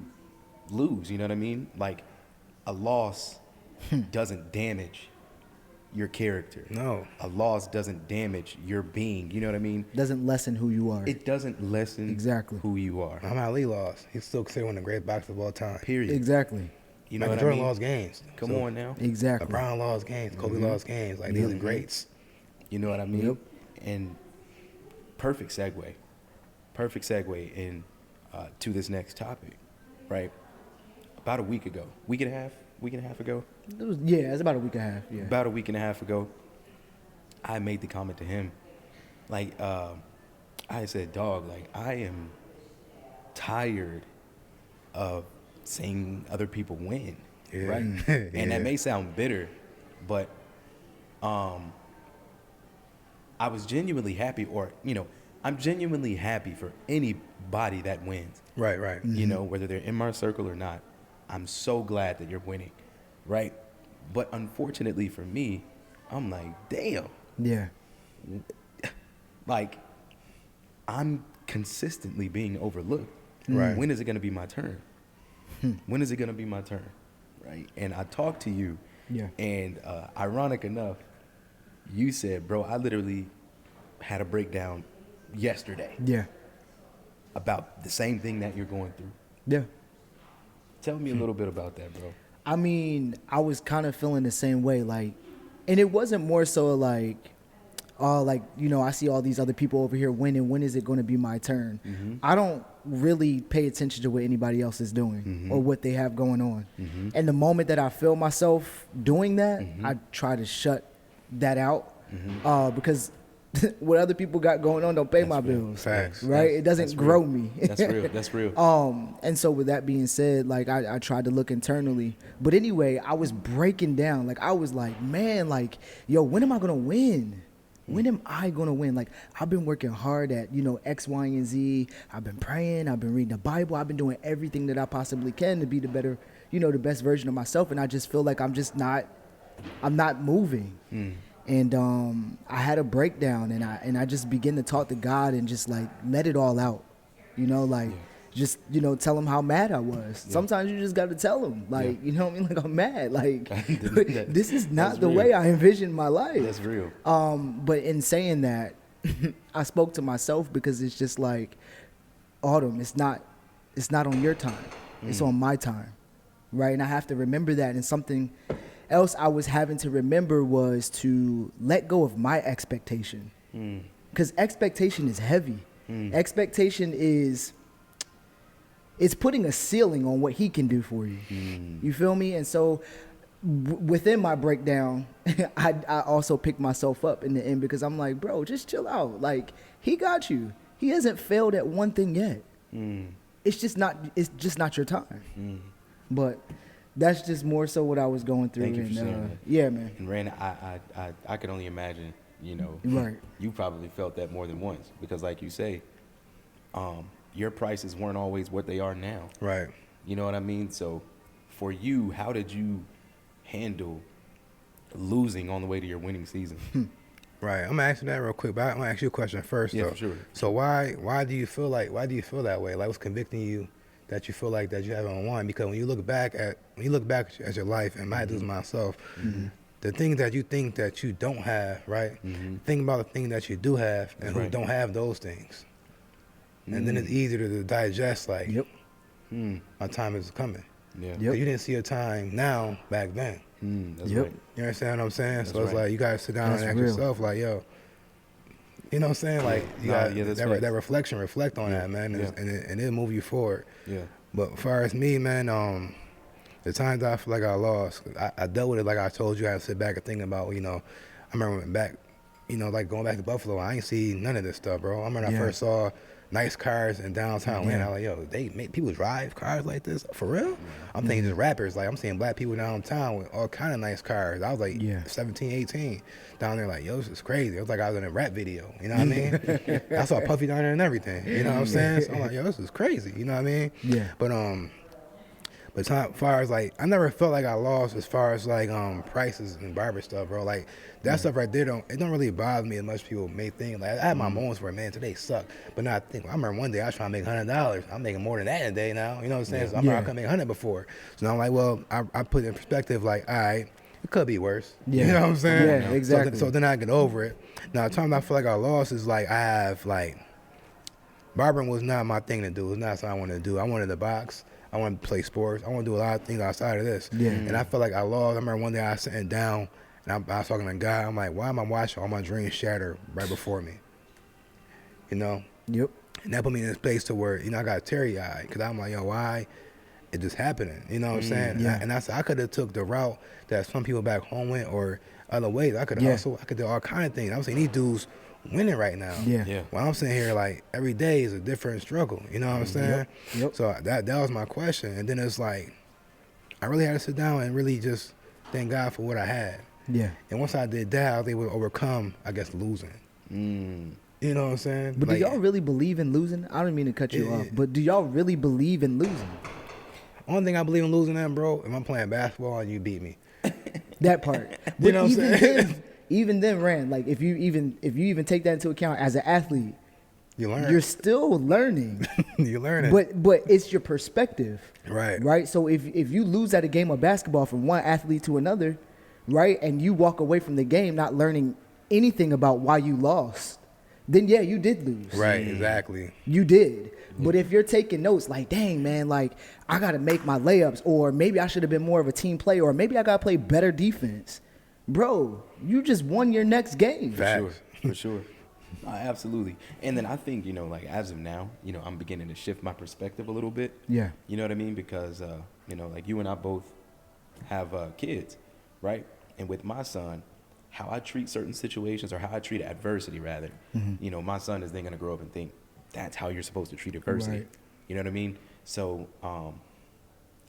[SPEAKER 2] lose, you know what I mean? Like a loss doesn't damage your character.
[SPEAKER 3] No.
[SPEAKER 2] A loss doesn't damage your being. You know what I mean?
[SPEAKER 1] Doesn't lessen who you are.
[SPEAKER 2] It doesn't lessen who you are.
[SPEAKER 3] Muhammad Ali lost. He's still considered one of the great boxers of all time.
[SPEAKER 2] Period.
[SPEAKER 1] Exactly.
[SPEAKER 2] You know
[SPEAKER 3] Michael
[SPEAKER 2] what
[SPEAKER 3] Jordan
[SPEAKER 2] I mean?
[SPEAKER 3] lost games.
[SPEAKER 2] Come on now.
[SPEAKER 1] Exactly.
[SPEAKER 3] LeBron lost games. Kobe lost games. Like these are greats.
[SPEAKER 2] You know what I mean? And perfect segue in to this next topic, right? About a week ago, week and a half ago.
[SPEAKER 1] It's about a week and a half. Yeah.
[SPEAKER 2] About a week and a half ago, I made the comment to him, like, I said, dog, like, I am tired of seeing other people win, right? And that may sound bitter, but I was genuinely happy, I'm genuinely happy for anybody that wins.
[SPEAKER 3] Right.
[SPEAKER 2] You know, whether they're in my circle or not, I'm so glad that you're winning, right? But unfortunately for me, I'm like, damn.
[SPEAKER 1] Yeah.
[SPEAKER 2] Like, I'm consistently being overlooked.
[SPEAKER 3] Right.
[SPEAKER 2] When is it going to be my turn? When is it going to be my turn? Right? And I talked to you, and ironic enough, you said, bro, I literally had a breakdown yesterday.
[SPEAKER 1] Yeah.
[SPEAKER 2] About the same thing that you're going through.
[SPEAKER 1] Yeah.
[SPEAKER 2] Tell me a little bit about that, bro.
[SPEAKER 1] I mean, I was kind of feeling the same way, like, and it wasn't more so like, I see all these other people over here winning. When is it going to be my turn? I don't really pay attention to what anybody else is doing or what they have going on. And the moment that I feel myself doing that, I try to shut that out because what other people got going on don't pay my bills.
[SPEAKER 3] Facts.
[SPEAKER 1] Right? It doesn't grow me.
[SPEAKER 2] That's real.
[SPEAKER 1] And so with that being said, like I tried to look internally. But anyway, I was breaking down. Like I was like, man, like, yo, when am I gonna win? When am I gonna win? Like I've been working hard at, X, Y, and Z. I've been praying, I've been reading the Bible, I've been doing everything that I possibly can to be the better, the best version of myself. And I just feel like I'm not moving. And I had a breakdown, and I just began to talk to God and just like let it all out, just tell him how mad I was. Sometimes you just got to tell him, like, you know what I mean, like I'm mad, like this is not the way I envisioned my life.
[SPEAKER 2] That's real.
[SPEAKER 1] But in saying that, I spoke to myself because it's just like, Autumn, it's not on your time, it's on my time, right? And I have to remember that, and something else I was having to remember was to let go of my expectation. Because expectation is heavy. Expectation is, it's putting a ceiling on what he can do for you. You feel me? And so within my breakdown, I also picked myself up in the end because I'm like, bro, just chill out. Like, he got you. He hasn't failed at one thing yet. It's just not your time. But that's just more so what I was going through.
[SPEAKER 2] Thank you for saying that.
[SPEAKER 1] Yeah, man.
[SPEAKER 2] And Rand, I can only imagine, you know,
[SPEAKER 1] Right.
[SPEAKER 2] you probably felt that more than once because, like you say, your prices weren't always what they are now.
[SPEAKER 3] Right.
[SPEAKER 2] You know what I mean? So, for you, how did you handle losing on the way to your winning season?
[SPEAKER 3] Right. I'm gonna ask you that real quick, but I'm gonna ask you a question first.
[SPEAKER 2] Yeah,
[SPEAKER 3] though.
[SPEAKER 2] for sure.
[SPEAKER 3] So why do you feel that way? Like, what's convicting you that you feel like that you haven't won? Because when you look back at your life, and I do this myself, the things that you think that you don't have, right? Think about the things that you do have and who don't have those things, and then it's easier to digest. Like, my time is coming.
[SPEAKER 2] Yeah.
[SPEAKER 3] You didn't see your time now back then.
[SPEAKER 2] That's right.
[SPEAKER 3] You understand what I'm saying?
[SPEAKER 2] That's
[SPEAKER 3] so it's
[SPEAKER 2] right.
[SPEAKER 3] like you gotta sit down
[SPEAKER 1] That's
[SPEAKER 3] and ask
[SPEAKER 1] real.
[SPEAKER 3] yourself, like, yo, you know what I'm saying? Like, you got that reflection, reflect on that, man, and it'll move you forward.
[SPEAKER 2] Yeah.
[SPEAKER 3] But as far as me, man, the times I feel like I lost, I dealt with it like I told you. I had to sit back and think about, you know, I remember when back, you know, like going back to Buffalo, I ain't see none of this stuff, bro. I remember I first saw nice cars in downtown Atlanta. I was like, yo, people drive cars like this? For real? I'm thinking just rappers. Like, I'm seeing black people downtown with all kind of nice cars. I was like 17, 18 down there like, yo, this is crazy. It was like I was in a rap video. You know what I mean? I saw Puffy down there and everything. You know what I'm saying? So I'm like, yo, this is crazy. You know what I mean?
[SPEAKER 1] Yeah.
[SPEAKER 3] But as far as like, I never felt like I lost as far as like prices and barber stuff, bro. Like that stuff right there don't really bother me as much as people may think. Like I had my moments where, man, today sucked. But now I remember one day I was trying to make $100. I'm making more than that in a day now. You know what I'm saying? So I remember I couldn't make 100 before. So now I'm like, well, I put it in perspective. Like, all right, it could be worse.
[SPEAKER 1] Yeah.
[SPEAKER 3] You know what I'm saying?
[SPEAKER 1] Yeah, exactly.
[SPEAKER 3] So then I get over it. Now the time I feel like I lost is like I have like, barbering was not my thing to do. It was not something I wanted to do. I wanted to box. I want to play sports. I want to do a lot of things outside of this. Yeah. And I felt like I lost. I remember one day I was sitting down and I was talking to a guy. I'm like, why am I watching all my dreams shatter right before me? You know?
[SPEAKER 1] Yep.
[SPEAKER 3] And that put me in this place to where, you know, I got teary-eyed because I'm like, yo, why is this happening? You know what I'm saying?
[SPEAKER 1] Yeah.
[SPEAKER 3] And I said, I could have took the route that some people back home went or other ways. I could do all kind of things. I'm saying these dudes winning right now.
[SPEAKER 1] Yeah.
[SPEAKER 3] Well, I'm sitting here like every day is a different struggle. You know what I'm saying?
[SPEAKER 1] Yep.
[SPEAKER 3] So that was my question. And then it's like, I really had to sit down and really just thank God for what I had. Yeah. And once I did that, I was able to overcome, I guess, losing. You know what I'm saying?
[SPEAKER 1] But
[SPEAKER 3] like,
[SPEAKER 1] do y'all really believe in losing? I don't mean to cut you off, but do y'all really believe in losing?
[SPEAKER 3] Only thing I believe in losing that, bro, if I'm playing basketball and you beat me.
[SPEAKER 1] That part.
[SPEAKER 3] You know what I'm saying?
[SPEAKER 1] Even then, Rand, like if you even take that into account as an athlete,
[SPEAKER 3] you learn.
[SPEAKER 1] You're still learning.
[SPEAKER 3] You're learning.
[SPEAKER 1] But it's your perspective.
[SPEAKER 3] Right.
[SPEAKER 1] Right? So if you lose at a game of basketball from one athlete to another, right, and you walk away from the game not learning anything about why you lost, then yeah, you did lose.
[SPEAKER 3] Right, exactly.
[SPEAKER 1] You did. But if you're taking notes like, dang, man, like I got to make my layups, or maybe I should have been more of a team player, or maybe I got to play better defense. Bro, you just won your next game.
[SPEAKER 2] For sure. Absolutely. And then I think, you know, like as of now, you know, I'm beginning to shift my perspective a little bit.
[SPEAKER 1] Yeah.
[SPEAKER 2] You know what I mean? Because, you know, like you and I both have kids, right? And with my son, how I treat certain situations or how I treat adversity, rather, you know, my son is then going to grow up and think that's how you're supposed to treat adversity. Right. You know what I mean? So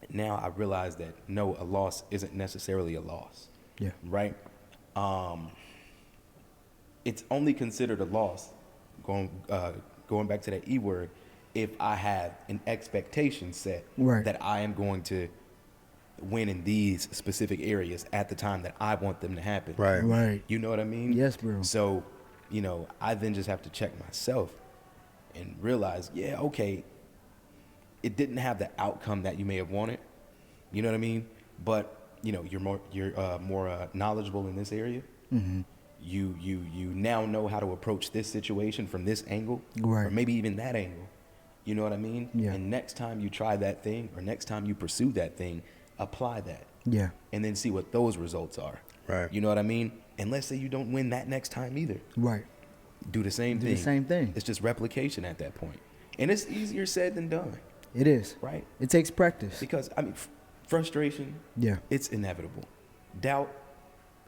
[SPEAKER 2] now I realize that, no, a loss isn't necessarily a loss.
[SPEAKER 1] Yeah.
[SPEAKER 2] Right? It's only considered a loss, going back to that E word, if I have an expectation set that I am going to win in these specific areas at the time that I want them to happen.
[SPEAKER 1] Right.
[SPEAKER 2] You know what I mean?
[SPEAKER 1] Yes, bro.
[SPEAKER 2] So, you know, I then just have to check myself and realize, yeah, okay, it didn't have the outcome that you may have wanted. You know what I mean? But you know, you're more knowledgeable in this area. You now know how to approach this situation from this angle, or maybe even that angle. You know what I mean?
[SPEAKER 1] Yeah.
[SPEAKER 2] And next time you try that thing, or next time you pursue that thing, apply that.
[SPEAKER 1] Yeah.
[SPEAKER 2] And then see what those results are.
[SPEAKER 3] Right.
[SPEAKER 2] You know what I mean? And let's say you don't win that next time either.
[SPEAKER 1] Right.
[SPEAKER 2] Do the same thing.
[SPEAKER 1] Do the same thing.
[SPEAKER 2] It's just replication at that point. And it's easier said than done.
[SPEAKER 1] It is.
[SPEAKER 2] Right?
[SPEAKER 1] It takes practice.
[SPEAKER 2] Because, I mean, frustration,
[SPEAKER 1] yeah,
[SPEAKER 2] it's inevitable. Doubt,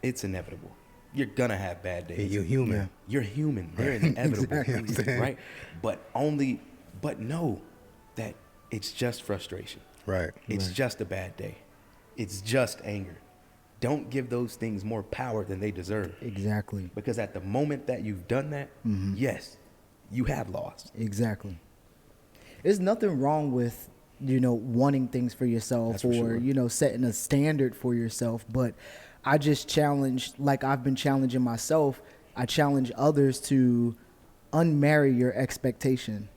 [SPEAKER 2] it's inevitable. You're going to have bad days.
[SPEAKER 3] You're human.
[SPEAKER 1] Yeah.
[SPEAKER 2] You're human. They're inevitable.
[SPEAKER 3] Exactly.
[SPEAKER 2] Right? But know that it's just frustration.
[SPEAKER 3] Right.
[SPEAKER 2] It's just a bad day. It's just anger. Don't give those things more power than they deserve.
[SPEAKER 1] Exactly.
[SPEAKER 2] Because at the moment that you've done that, yes, you have lost.
[SPEAKER 1] Exactly. There's nothing wrong with, wanting things for yourself or,
[SPEAKER 2] sure.
[SPEAKER 1] Setting a standard for yourself. But I just challenge, like I've been challenging myself, I challenge others to unmarry your expectation.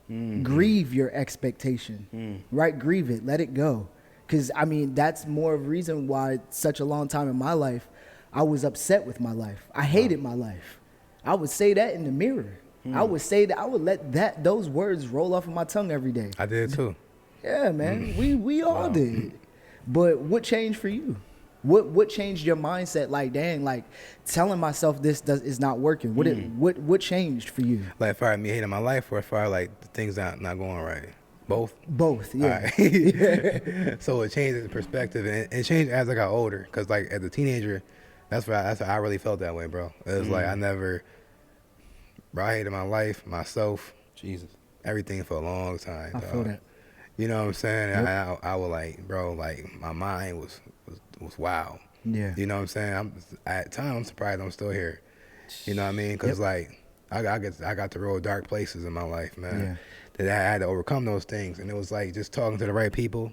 [SPEAKER 1] Grieve your expectation, right? Grieve it. Let it go. Because, I mean, that's more of a reason why such a long time in my life, I was upset with my life. I hated my life. I would say that in the mirror. I would say that. I would let those words roll off of my tongue every day.
[SPEAKER 3] I did too.
[SPEAKER 1] Yeah, man. We all did. But what changed for you? What changed your mindset? Like, dang, like telling myself this is not working. What changed for you?
[SPEAKER 3] Like, as far as me hating my life, or as far as like the things not going right. Both,
[SPEAKER 1] yeah.
[SPEAKER 3] Right. So it changed the perspective, and it changed as I got older. Cause like as a teenager, that's what I really felt that way, bro. It was like I hated my life, myself,
[SPEAKER 2] Jesus,
[SPEAKER 3] everything for a long time.
[SPEAKER 1] I feel that.
[SPEAKER 3] You know what I'm saying?
[SPEAKER 1] Yep.
[SPEAKER 3] I was like, bro, like my mind was wild.
[SPEAKER 1] Yeah.
[SPEAKER 3] You know what I'm saying? At times I'm surprised I'm still here. You know what I mean? Cause like I got to real dark places in my life, man.
[SPEAKER 1] Yeah.
[SPEAKER 3] That I had to overcome those things, and it was like just talking to the right people,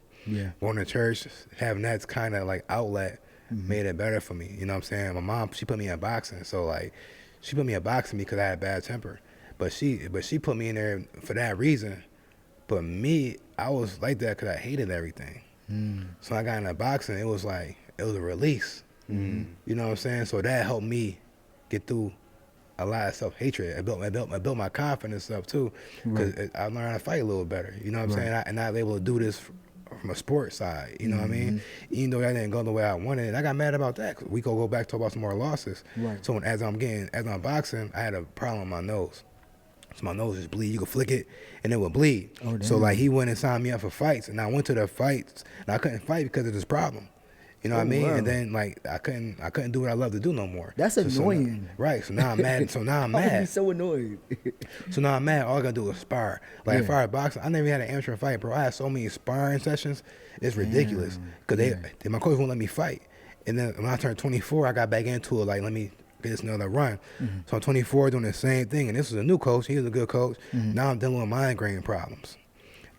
[SPEAKER 3] going to church, having that kind of like outlet made it better for me. You know what I'm saying? My mom, she put me in boxing, so like she put me in boxing because I had bad temper, but she put me in there for that reason. But me, I was like that because I hated everything. So I got into boxing. It was a release. You know what I'm saying? So that helped me get through a lot of self-hatred. I built my confidence up too, because I learned how to fight a little better. You know what I'm saying? And I was able to do this from a sports side. You know what I mean? Even though that didn't go the way I wanted, and I got mad about that. We could go back to talk about some more losses.
[SPEAKER 1] Right.
[SPEAKER 3] So as I'm boxing, I had a problem with my nose. So my nose just bleed. You could flick it, and it would bleed.
[SPEAKER 1] Oh,
[SPEAKER 3] so like he went and signed me up for fights, and I went to the fights, and I couldn't fight because of this problem. You know what I mean?
[SPEAKER 1] Wow.
[SPEAKER 3] And then like I couldn't do what I love to do no more.
[SPEAKER 1] That's annoying.
[SPEAKER 3] Right. So now I'm mad.
[SPEAKER 1] I would be so annoyed.
[SPEAKER 3] So now I'm mad. All I gotta do is spar. Like as far as boxing, I never had an amateur fight, bro. I had so many sparring sessions. It's ridiculous. Cause my coach won't let me fight. And then when I turned 24, I got back into it. Like, let me get this another run. So I'm 24 doing the same thing. And this was a new coach. He was a good coach. Now I'm dealing with migraine problems.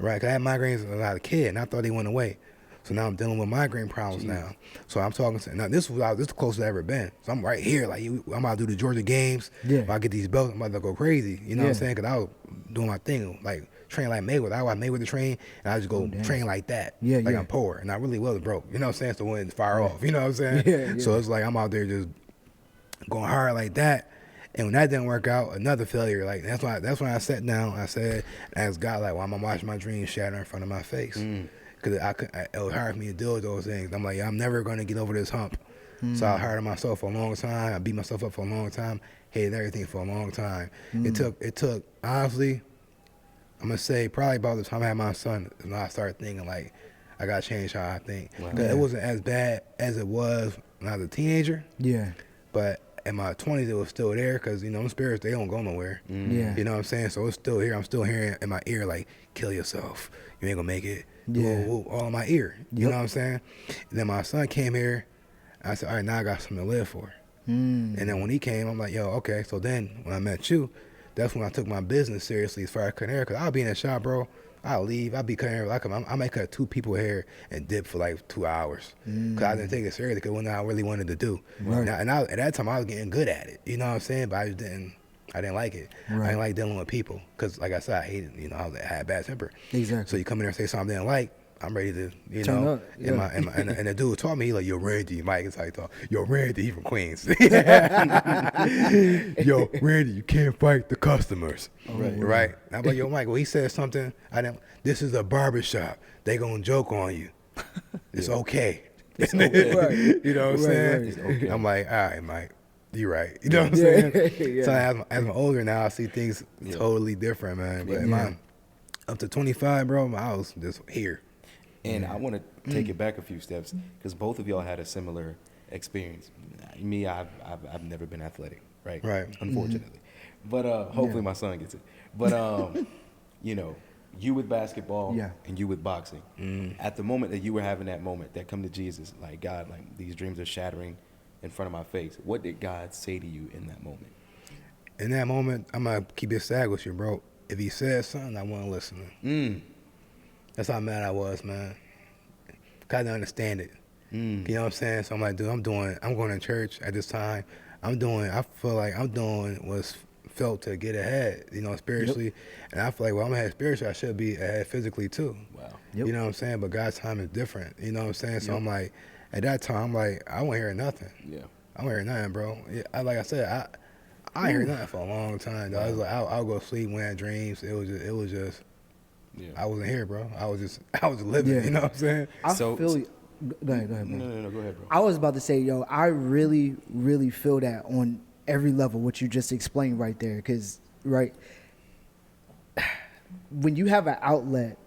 [SPEAKER 3] Right. Cause I had migraines as a kid, and I thought they went away. So now I'm dealing with migraine problems now. So I'm talking to, now this is the closest I've ever been. So I'm right here, like I'm about to do the Georgia games. Yeah. When I get these belts, I'm about to go crazy. You know what I'm saying? Cause I was doing my thing, like train like Mayweather. I watch Mayweather train, and I just go train like that. Yeah, like I'm poor, and I really was broke. You know what I'm saying? So when it's fire off, you know what I'm saying? Yeah. So it's like I'm out there just going hard like that. And when that didn't work out, another failure. Like that's when I sat down. I said, I asked God, like, why am I watching my dreams shatter in front of my face? Because it was hard for me to deal with those things. I'm like, I'm never going to get over this hump. So I hardened myself for a long time. I beat myself up for a long time. Hated everything for a long time. It took honestly, I'm going to say probably about the time I had my son, and I started thinking like, I got to change how I think. Wow. It wasn't as bad as it was when I was a teenager. Yeah. But in my 20s, it was still there because, them spirits, they don't go nowhere. Yeah. You know what I'm saying? So it's still here. I'm still hearing in my ear, like, kill yourself. You ain't going to make it. Yeah. All in my ear. You know what I'm saying? And then my son came here. I said, all right, now I got something to live for. And then when he came, I'm like, yo, okay. So then when I met you, that's when I took my business seriously as far as cutting hair. Because I'll be in the shop, bro. I'll leave. I'll be cutting hair. I might cut 2 people's hair and dip for like 2 hours. Because I didn't take it seriously because it wasn't what I really wanted to do. Right. And at that time, I was getting good at it. You know what I'm saying? But I didn't like it. Right. I didn't like dealing with people. Because like I said, I hated, I had bad temper. Exactly. So you come in there and say something I didn't like, I'm ready to,
[SPEAKER 1] turn up. Yeah.
[SPEAKER 3] And the dude taught me, he like, yo, Randy, Mike is how he talk. Yo, Randy, he from Queens. Yo, Randy, you can't fight the customers. Right? I'm like, yo, Mike, well, he said something. This is a barber shop. They gonna joke on you. It's okay.
[SPEAKER 2] It's okay.
[SPEAKER 1] Right.
[SPEAKER 3] You know what I'm saying?
[SPEAKER 2] It's okay.
[SPEAKER 3] I'm like, all right, Mike, you're right. You know what I'm saying?
[SPEAKER 1] Yeah.
[SPEAKER 3] So as I'm older now, I see things totally different, man. But I'm up to 25, bro, I was just here.
[SPEAKER 2] And I want to take it back a few steps because both of y'all had a similar experience. Me, I've never been athletic, right?
[SPEAKER 3] Right.
[SPEAKER 2] Unfortunately. But hopefully my son gets it. But, you know, you with basketball and you with boxing. At the moment that you were having that moment, that come to Jesus, like, God, like, these dreams are shattering in front of my face. What did God say to you in that moment?
[SPEAKER 3] In that moment, I'm going to keep it sad with you, bro. If he said something, I wasn't listening. That's how mad I was, man. I didn't understand it. You know what I'm saying? So I'm like, dude, I'm going to church at this time. I feel like I'm doing what's felt to get ahead, you know, spiritually. And I feel like, well, I'm ahead spiritually, I should be ahead physically too.
[SPEAKER 2] Wow.
[SPEAKER 3] You know what I'm saying? But God's time is different. You know what I'm saying? So I'm like, at that time, I'm like, I won't hear nothing. Yeah. I won't hear nothing, bro. Like I said, I ain't hear nothing for a long time, though. I was like, I'll go sleep when I had dreams. It was just I wasn't here, bro. I was just living, you know what I'm saying?
[SPEAKER 1] I feel you. Go ahead, bro.
[SPEAKER 2] No, go ahead, bro.
[SPEAKER 1] I was about to say, yo, I really, really feel that on every level, what you just explained right there. Because, right, when you have an outlet,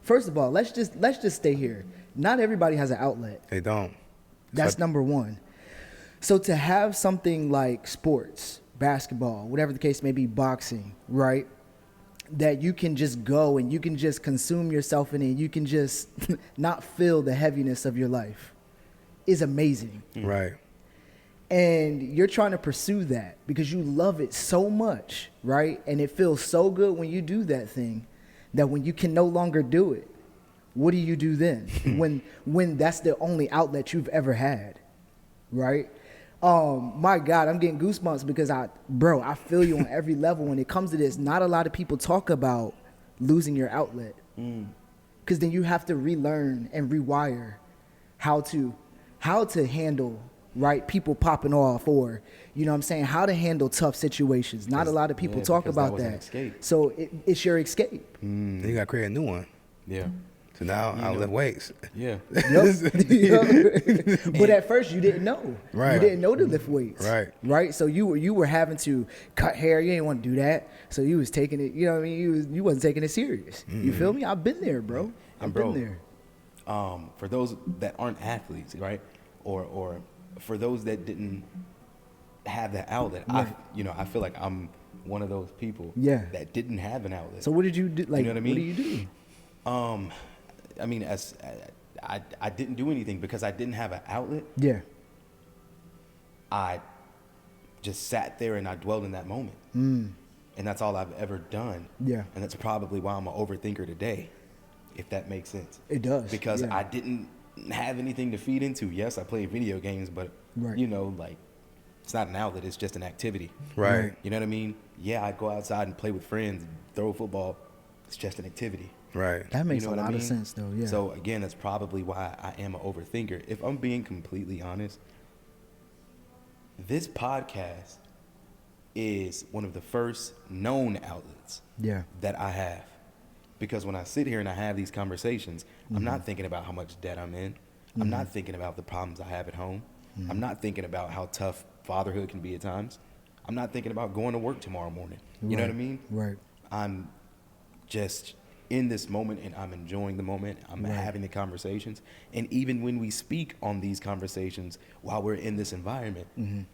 [SPEAKER 1] first of all, let's just stay here. Not everybody has an outlet.
[SPEAKER 3] They don't.
[SPEAKER 1] That's number one. So to have something like sports, basketball, whatever the case may be, boxing, right, that you can just go and you can just consume yourself in it, you can just not feel the heaviness of your life, is amazing.
[SPEAKER 3] Right.
[SPEAKER 1] And you're trying to pursue that because you love it so much, right? And it feels so good when you do that thing that when you can no longer do it, what do you do then? when that's the only outlet you've ever had, right? My God, I'm getting goosebumps because I feel you on every level when it comes to this. Not a lot of people talk about losing your outlet because then you have to relearn and rewire how to handle, right, people popping off, or, you know what I'm saying, how to handle tough situations. Not a lot of people talk about that. So it's your escape.
[SPEAKER 3] You got to create a new one.
[SPEAKER 2] Yeah.
[SPEAKER 3] So now I'll lift weights.
[SPEAKER 2] Yeah.
[SPEAKER 1] But at first you didn't know.
[SPEAKER 3] Right.
[SPEAKER 1] You didn't know to lift weights.
[SPEAKER 3] Right.
[SPEAKER 1] Right. So you were having to cut hair. You didn't want to do that. So you was taking it. You know what I mean? You wasn't taking it serious. You feel me? I've been there, bro. I've been there.
[SPEAKER 2] For those that aren't athletes, right, or for those that didn't have that outlet,
[SPEAKER 1] Right.
[SPEAKER 2] I feel like I'm one of those people. That didn't have an outlet.
[SPEAKER 1] So what did you do? Like,
[SPEAKER 2] you know what I mean?
[SPEAKER 1] What do you do?
[SPEAKER 2] I mean, I didn't do anything because I didn't have an outlet.
[SPEAKER 1] Yeah.
[SPEAKER 2] I just sat there and I dwelled in that moment. And that's all I've ever done.
[SPEAKER 1] Yeah.
[SPEAKER 2] And that's probably why I'm an overthinker today, if that makes sense.
[SPEAKER 1] It does.
[SPEAKER 2] Because I didn't have anything to feed into. Yes, I play video games, but, like, it's not an outlet. It's just an activity.
[SPEAKER 3] Right.
[SPEAKER 2] You know what I mean? Yeah, I'd go outside and play with friends, throw a football. It's just an activity.
[SPEAKER 3] Right.
[SPEAKER 1] That makes
[SPEAKER 2] You know
[SPEAKER 1] a
[SPEAKER 2] what I
[SPEAKER 1] lot of
[SPEAKER 2] mean?
[SPEAKER 1] sense, though. Yeah.
[SPEAKER 2] So, again, that's probably why I am an overthinker. If I'm being completely honest, this podcast is one of the first known outlets that I have. Because when I sit here and I have these conversations, I'm not thinking about how much debt I'm in. I'm not thinking about the problems I have at home. I'm not thinking about how tough fatherhood can be at times. I'm not thinking about going to work tomorrow morning. You know what I mean?
[SPEAKER 1] Right.
[SPEAKER 2] I'm just in this moment and I'm enjoying the moment. I'm having the conversations. And even when we speak on these conversations while we're in this environment,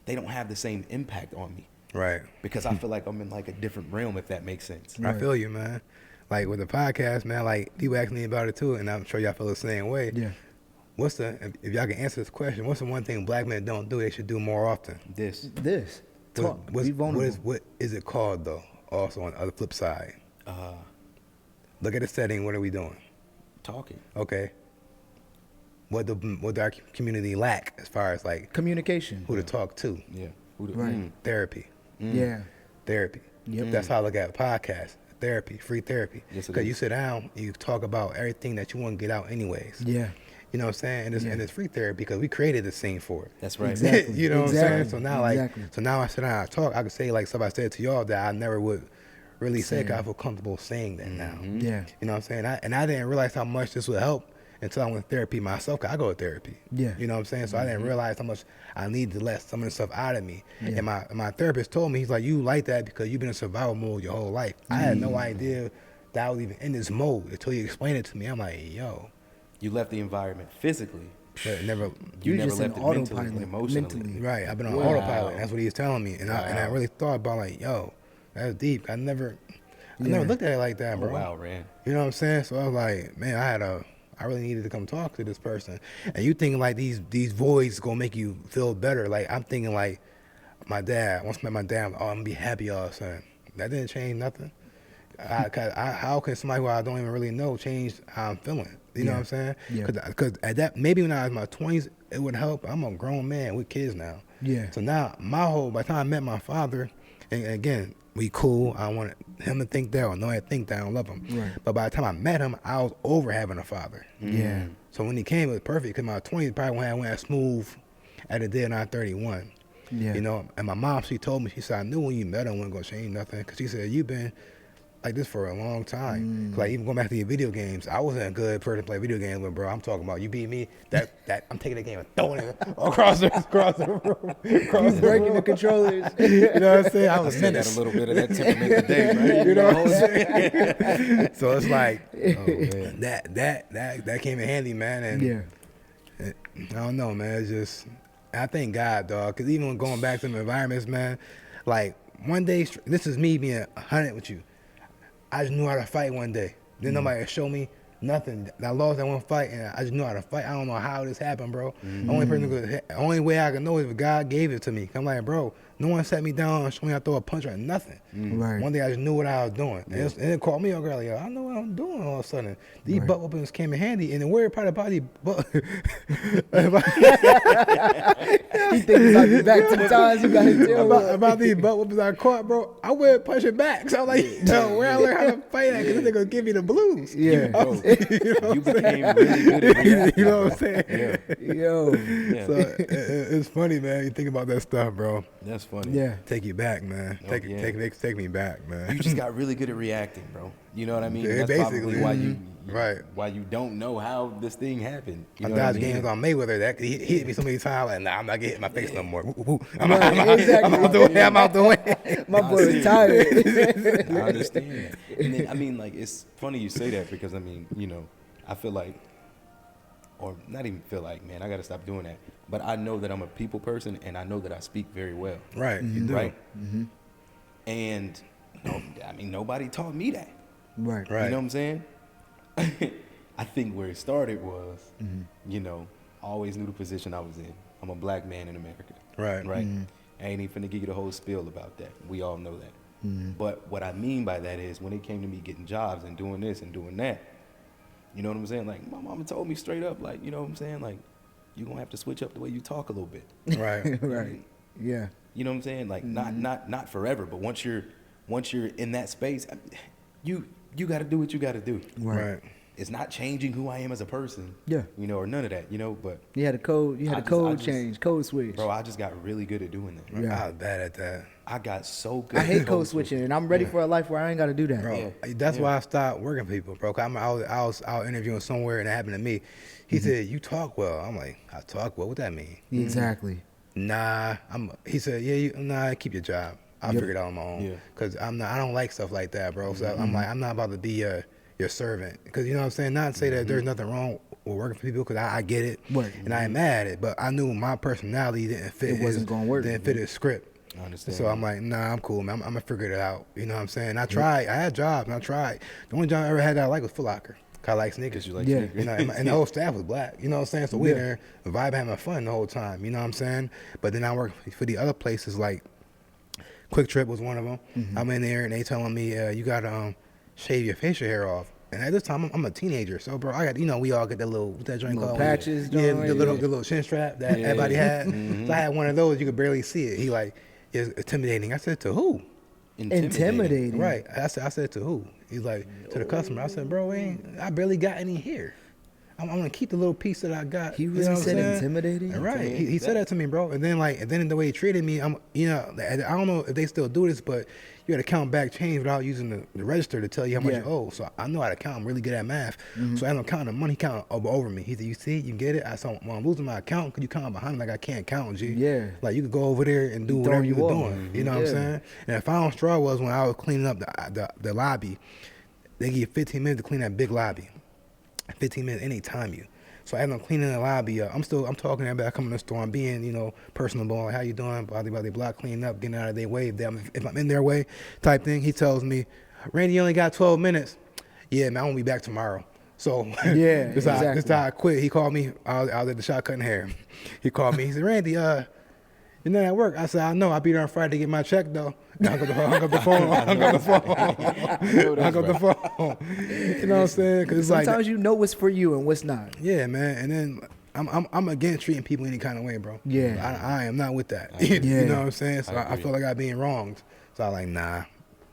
[SPEAKER 2] they don't have the same impact on me.
[SPEAKER 3] Right.
[SPEAKER 2] Because I feel like I'm in like a different realm, if that makes sense.
[SPEAKER 3] I feel you, man. Like with the podcast, man, like people ask me about it too, and I'm sure y'all feel the same way.
[SPEAKER 1] Yeah.
[SPEAKER 3] If y'all can answer this question, what's the one thing black men don't do they should do more often?
[SPEAKER 2] This.
[SPEAKER 1] Talk. Be vulnerable.
[SPEAKER 3] What is it called though? Also on the other flip side. Look at the setting. What are we doing?
[SPEAKER 2] Talking.
[SPEAKER 3] Okay. What do our community lack as far as like
[SPEAKER 1] Communication.
[SPEAKER 3] who to talk to?
[SPEAKER 2] Yeah.
[SPEAKER 1] Right.
[SPEAKER 3] Therapy.
[SPEAKER 1] Yeah.
[SPEAKER 3] Therapy.
[SPEAKER 1] Yep.
[SPEAKER 3] That's how I look at a podcast. Therapy, free therapy.
[SPEAKER 2] Yes, it
[SPEAKER 3] Because
[SPEAKER 2] is.
[SPEAKER 3] you sit down, you talk about everything that you want to get out anyways.
[SPEAKER 1] Yeah.
[SPEAKER 3] You know what I'm saying? And it's free therapy because we created the scene for it.
[SPEAKER 2] That's right.
[SPEAKER 1] Exactly.
[SPEAKER 3] You know what I'm saying? So now I sit down, I talk. I can say like somebody said to y'all that I never would really say. 'Cause I feel comfortable saying that now.
[SPEAKER 1] Yeah.
[SPEAKER 3] You know what I'm saying? I didn't realize how much this would help until I went to therapy myself. 'Cause I go to therapy.
[SPEAKER 1] Yeah.
[SPEAKER 3] You know what I'm saying? So I didn't realize how much I need to let some of the stuff out of me.
[SPEAKER 1] Yeah.
[SPEAKER 3] And my therapist told me, he's like, you like that because you've been in survival mode your whole life. I had no idea that I was even in this mode until you explained it to me. I'm like, yo.
[SPEAKER 2] You left the environment physically.
[SPEAKER 3] But never.
[SPEAKER 2] You never
[SPEAKER 1] just
[SPEAKER 2] left
[SPEAKER 1] in
[SPEAKER 2] it mentally and
[SPEAKER 1] autopilot,
[SPEAKER 2] emotionally.
[SPEAKER 3] Right. I've been on
[SPEAKER 2] Wow.
[SPEAKER 3] autopilot. That's what he was telling me. And I really thought about like, yo, that's deep. I never looked at it like that, bro.
[SPEAKER 2] Oh, wow, Rand.
[SPEAKER 3] You know what I'm saying? So I was like, man, I really needed to come talk to this person. And you thinking like these voids gonna make you feel better. Like I'm thinking like my dad, once I met my dad, I'm gonna be happy all of a sudden. That didn't change nothing. How can somebody who I don't even really know change how I'm feeling? You know what I'm saying?
[SPEAKER 1] Yeah.
[SPEAKER 3] Because at that, maybe when I was in my 20s, it would help. I'm a grown man with kids now.
[SPEAKER 1] Yeah.
[SPEAKER 3] So now by the time I met my father, and again, we cool. I want him to think that or know I think that I don't love him.
[SPEAKER 1] Right.
[SPEAKER 3] But by the time I met him, I was over having a father.
[SPEAKER 1] Yeah.
[SPEAKER 3] So when he came, it was perfect. Because my 20s probably when I went as smooth as it did when I was 31.
[SPEAKER 1] Yeah.
[SPEAKER 3] You know, and my mom, she told me, she said, I knew when you met him, it wasn't going to change nothing. Because she said, you've been like this for a long time. Like even going back to your video games, I wasn't a good person to play video games with, bro. I'm talking about you beat me, that I'm taking the game and throwing it across the room.
[SPEAKER 1] You breaking the controllers.
[SPEAKER 3] You know what I'm saying? I
[SPEAKER 2] I
[SPEAKER 3] was
[SPEAKER 2] said that a little bit of that temperament today, right?
[SPEAKER 3] You know what I'm saying? So it's like, oh, man, that came in handy, man. And
[SPEAKER 1] Yeah.
[SPEAKER 3] I don't know, man. It's just, I thank God, dog. Because even when going back to the environments, man, like one day, this is me being 100 with you. I just knew how to fight one day. Then nobody showed me nothing. I lost that one fight, and I just knew how to fight. I don't know how this happened, bro. The only way I can know is if God gave it to me. I'm like, bro, no one sat me down and showed me how to throw a punch or nothing.
[SPEAKER 1] Right.
[SPEAKER 3] One day I just knew what I was doing. And it called me, girl, like, yo, I know what I'm doing all of a sudden. These butt whoopings came in handy, and the weird part about these butt...
[SPEAKER 1] He thinks about back to the times you got to deal with.
[SPEAKER 3] about these butt whoopings I caught, bro. I went punching back. So I'm like, yo, where I learned how to fight at? Because this nigga give me the blues.
[SPEAKER 1] Yeah.
[SPEAKER 2] You became really good at reacting.
[SPEAKER 3] You know what I'm saying?
[SPEAKER 2] Yeah.
[SPEAKER 1] Yo.
[SPEAKER 2] Yeah.
[SPEAKER 3] So it's funny, man. You think about that stuff, bro.
[SPEAKER 2] That's funny.
[SPEAKER 1] Yeah.
[SPEAKER 3] Take you back, man.
[SPEAKER 2] Oh,
[SPEAKER 3] Take
[SPEAKER 2] yeah.
[SPEAKER 3] me back, man.
[SPEAKER 2] You just got really good at reacting, bro. You know what I mean?
[SPEAKER 3] Yeah,
[SPEAKER 2] That's
[SPEAKER 3] basically.
[SPEAKER 2] probably why
[SPEAKER 3] Right.
[SPEAKER 2] you don't know how this thing happened. You
[SPEAKER 3] I
[SPEAKER 2] know what I
[SPEAKER 3] dodged
[SPEAKER 2] mean?
[SPEAKER 3] games on Mayweather. That he hit me so many times. Like, nah, I'm not getting hit in my face no more. I'm
[SPEAKER 1] Exactly.
[SPEAKER 3] out the way.
[SPEAKER 1] My boy was tired.
[SPEAKER 2] I understand that. And then, I mean, like, it's funny you say that because, I mean, you know, I feel like, or not even feel like, man, I got to stop doing that. But I know that I'm a people person, and I know that I speak very well.
[SPEAKER 3] Right, you do.
[SPEAKER 2] Right? And, I mean, nobody taught me that.
[SPEAKER 1] Right.
[SPEAKER 2] You know what I'm saying? I think where it started was, you know, I always knew the position I was in. I'm a black man in America.
[SPEAKER 3] Right.
[SPEAKER 2] Right? I ain't even finna give you the whole spiel about that. We all know that. But what I mean by that is when it came to me getting jobs and doing this and doing that, you know what I'm saying? Like, my mama told me straight up, like, you know what I'm saying? Like, you're going to have to switch up the way you talk a little bit.
[SPEAKER 3] Right.
[SPEAKER 1] Right. Yeah.
[SPEAKER 2] You know what I'm saying? Like, not forever, but once you're in that space, you got to do what you got to do.
[SPEAKER 3] Right.
[SPEAKER 2] It's not changing who I am as a person.
[SPEAKER 1] Yeah.
[SPEAKER 2] You know, or none of that, you know, but.
[SPEAKER 1] You had a code. You had a code change, code switch.
[SPEAKER 2] Bro, I just got really good at doing that. Right?
[SPEAKER 1] Yeah.
[SPEAKER 3] I was bad at that.
[SPEAKER 2] I got so good
[SPEAKER 1] I hate
[SPEAKER 2] at
[SPEAKER 1] code switching, and I'm ready for a life where I ain't got to do that.
[SPEAKER 3] Bro, that's why I stopped working for people, bro. 'Cause I was out interviewing somewhere, and it happened to me. He said, you talk well. I'm like, I talk well? What that mean?
[SPEAKER 1] Exactly.
[SPEAKER 3] Nah. He said, nah, keep your job. I'll figure it out on my own.
[SPEAKER 2] Yeah.
[SPEAKER 3] Because I don't like stuff like that, bro. So I'm like, I'm not about to be your servant. Because, you know what I'm saying? Not to say that there's nothing wrong with working for people, because I get it.
[SPEAKER 1] Right.
[SPEAKER 3] And I ain't mad at it. But I knew my personality didn't fit.
[SPEAKER 1] It wasn't gonna work.
[SPEAKER 3] Didn't fit his script.
[SPEAKER 2] I understand.
[SPEAKER 3] So I'm like, nah, I'm cool, man. I'm gonna figure it out. You know what I'm saying? I tried. I had jobs, and I tried. The only job I ever had that I liked was Foot Locker. 'Cause I like sneakers.
[SPEAKER 2] You like
[SPEAKER 1] Yeah.
[SPEAKER 2] sneakers.
[SPEAKER 3] You know, and the whole staff was black. You know what I'm saying? So we there, vibe, having fun the whole time. You know what I'm saying? But then I worked for the other places, like Quick Trip was one of them. I'm in there, and they telling me, you gotta shave your facial hair off. And at this time, I'm a teenager, so bro, I got, you know, we all get that little, what's that joint
[SPEAKER 1] Little
[SPEAKER 3] called?
[SPEAKER 1] patches
[SPEAKER 3] Yeah,
[SPEAKER 1] joint,
[SPEAKER 3] the little chin strap that everybody had. So I had one of those. You could barely see it. He like, it's intimidating. I said, to who?
[SPEAKER 1] Intimidating.
[SPEAKER 3] Right. I said to who? He's like, to the customer. I said, bro, I barely got any here. I'm gonna keep the little piece that I got.
[SPEAKER 1] He really said intimidating.
[SPEAKER 3] Right. He said that to me, bro. And then the way he treated me, I don't know if they still do this, but you had to count back change without using the register to tell you how much you owe. So I know how to count. I'm really good at math. So as I'm counting the money, he counted over me. He said, "You see, you get it." I said, "Well, I'm losing my account. Could you count behind me like I can't count, G?"
[SPEAKER 1] Yeah.
[SPEAKER 3] Like you could go over there and do whatever you were doing. You know what I'm saying? And the final straw was when I was cleaning up the lobby. They give you 15 minutes to clean that big lobby. 15 minutes, and they time you. So as I'm cleaning the lobby, I'm talking to everybody. I come in the store, I'm being, personable. Like, how you doing? Blah, blah, blah, blah, cleaning up, getting out of their way. If I'm in their way type thing, he tells me, "Randy, you only got 12 minutes. Yeah, man, I won't be back tomorrow." So
[SPEAKER 1] yeah,
[SPEAKER 3] this how I quit. He called me. I was at the shop cutting hair. He called me. He said, "Randy, you're not at work." I said, "I know. I'll be there on Friday to get my check, though." Hung up the phone. You know what I'm saying? Cause
[SPEAKER 1] sometimes you know what's for you and what's not.
[SPEAKER 3] Yeah, man. And then I'm against treating people any kind of way, bro.
[SPEAKER 1] Yeah.
[SPEAKER 3] I am not with that. You know what I'm saying? So I feel like I'm being wronged. So I'm like, nah.